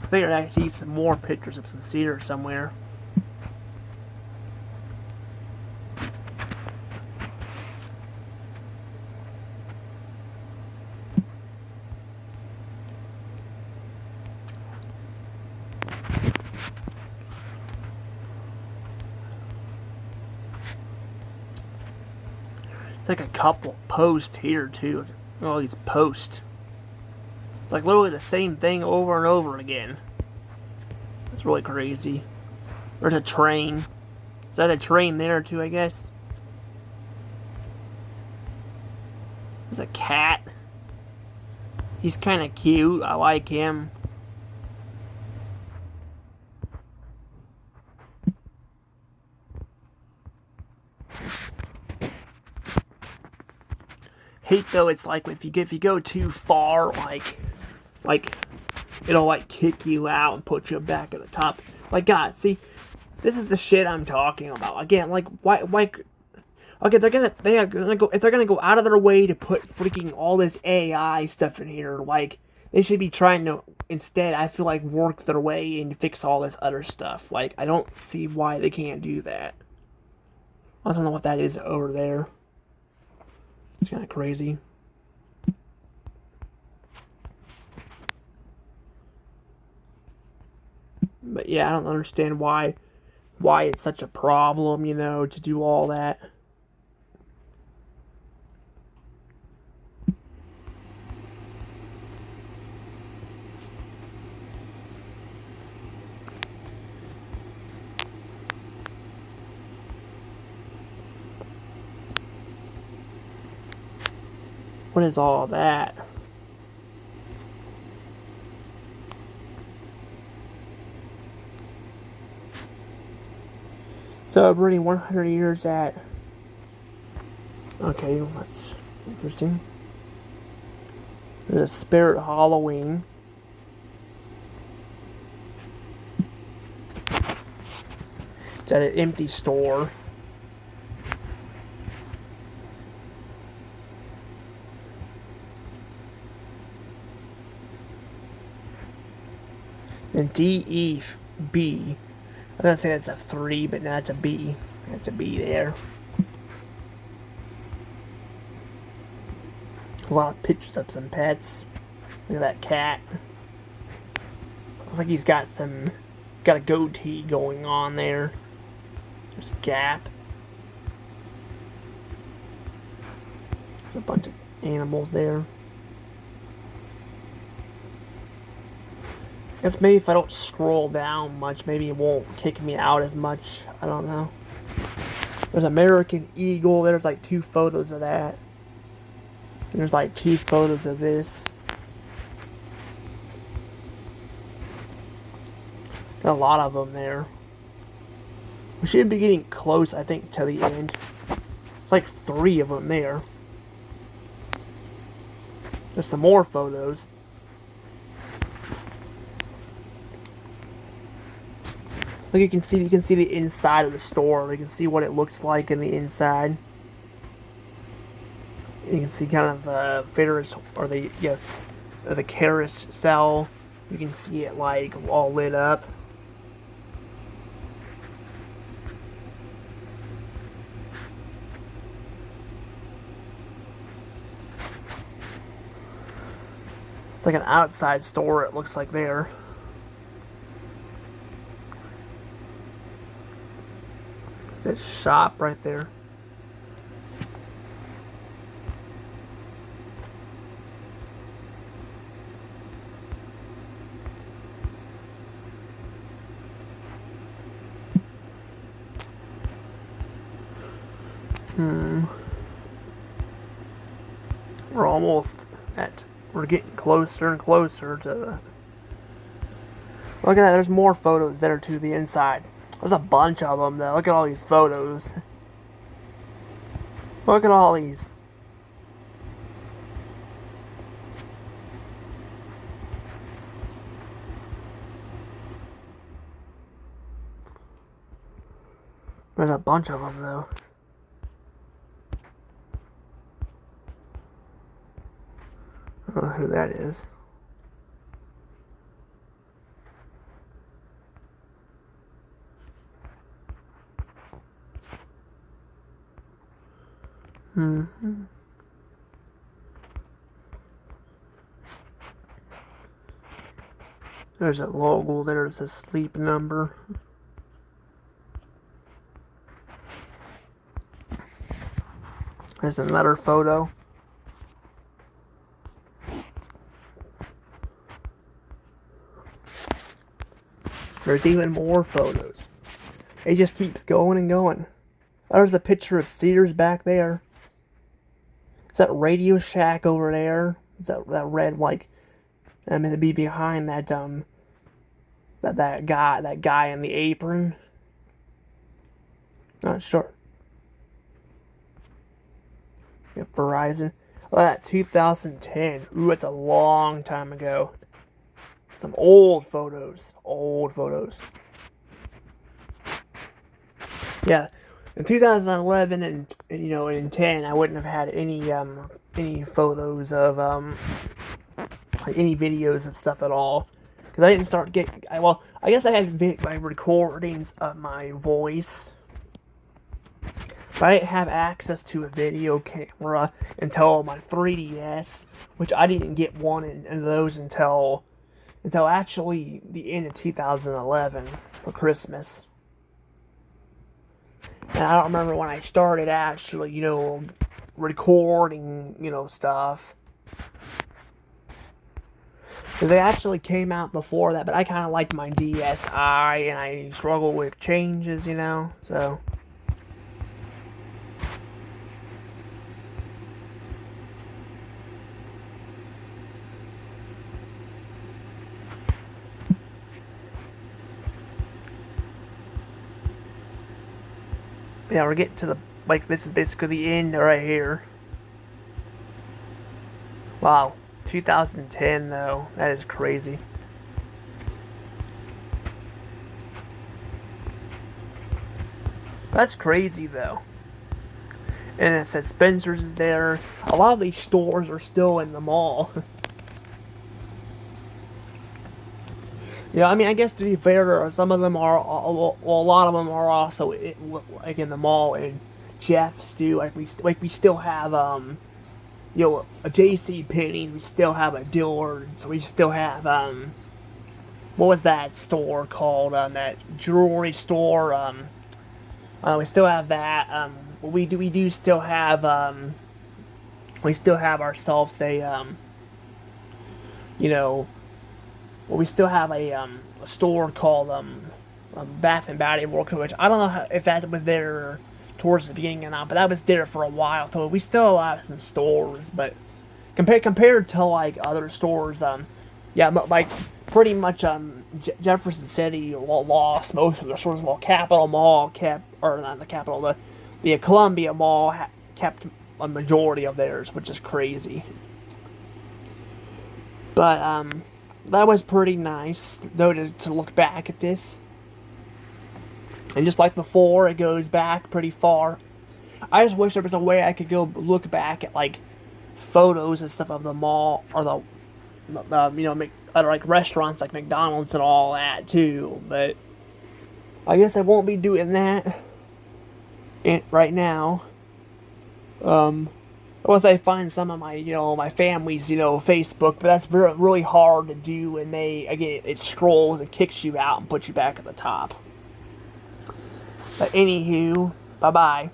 I figured I could see some more pictures of some Sears somewhere. It's like a couple posts here too. All these posts. It's like literally the same thing over and over again. It's really crazy. There's a train. Is that a train there too, I guess? There's a cat. He's kind of cute. I like him. Hate though, it's like if you go too far, like it'll like kick you out and put you back at the top. Like, God, see, this is the shit I'm talking about. Again, like why okay, they're gonna go if they're gonna go out of their way to put freaking all this AI stuff in here, like they should be trying to instead, I feel like, work their way and fix all this other stuff. Like, I don't see why they can't do that. I don't know what that is over there. It's kind of crazy. But yeah, I don't understand why it's such a problem, you know, to do all that. What is all that? Celebrating 100 years at... Okay, well, that's interesting. There's a Spirit Halloween. It's at an empty store. And DEB. I was gonna say that's a 3, but no, that's a B. That's a B there. A lot of pictures of some pets. Look at that cat. Looks like he's got a goatee going on there. There's a Gap. There's a bunch of animals there. I guess maybe if I don't scroll down much, maybe it won't kick me out as much. I don't know. There's American Eagle. There's like 2 photos of that. And there's like 2 photos of this. Got a lot of them there. We should be getting close, I think, to the end. It's like 3 of them there. There's some more photos. Look, you can see the inside of the store. You can see what it looks like in the inside. You can see kind of the fitters or the carousel. You can see it like all lit up. It's like an outside store, it looks like there. That shop right there. We're almost at. We're getting closer and closer to the. Look at that, there's more photos there to the inside. There's a bunch of them though. Look at all these photos. Look at all these. There's a bunch of them though. I don't know who that is. There's a logo there that says sleep number. There's another photo. There's even more photos. It just keeps going and going. There's a picture of Sears back there. Is that Radio Shack over there? Is that red, like, I'm gonna be behind that that guy in the apron? Not sure. Yeah, Verizon. Oh, that 2010. Ooh, that's a long time ago. Some old photos. Old photos. Yeah. In 2011 and in 10, I wouldn't have had any photos of any videos of stuff at all, because I didn't start getting. Well, I guess I had my recordings of my voice, but I didn't have access to a video camera until my 3DS, which I didn't get one of those until actually the end of 2011 for Christmas. And I don't remember when I started actually, recording, stuff. Because they actually came out before that, but I kind of liked my DSi, and I struggle with changes, so. Yeah, we're getting to the, this is basically the end right here. Wow, 2010 though, that is crazy. That's crazy though. And it says Spencer's is there. A lot of these stores are still in the mall. Yeah, I mean, I guess to be fair, some of them are, well, a lot of them are also like in the mall. And Jeff's too. We still have a J.C. Penney. We still have a Dillard's. We still have what was that store called? That jewelry store. We still have that. We do still have we still have ourselves a we still have a store called Bath and Body Works, which I don't know if that was there towards the beginning or not, but that was there for a while. So we still have some stores, but compared to like other stores, yeah, like pretty much Jefferson City lost most of their stores. Well, Capitol Mall kept, or not the Capitol, the Columbia Mall kept a majority of theirs, which is crazy. But that was pretty nice though to look back at this. And just like before, it goes back pretty far. I just wish there was a way I could go look back at like photos and stuff of the mall or like restaurants like McDonald's and all that too. But I guess I won't be doing that right now. Unless I find some of my my family's Facebook, but that's really hard to do. And it scrolls and kicks you out and puts you back at the top. But anywho, bye bye.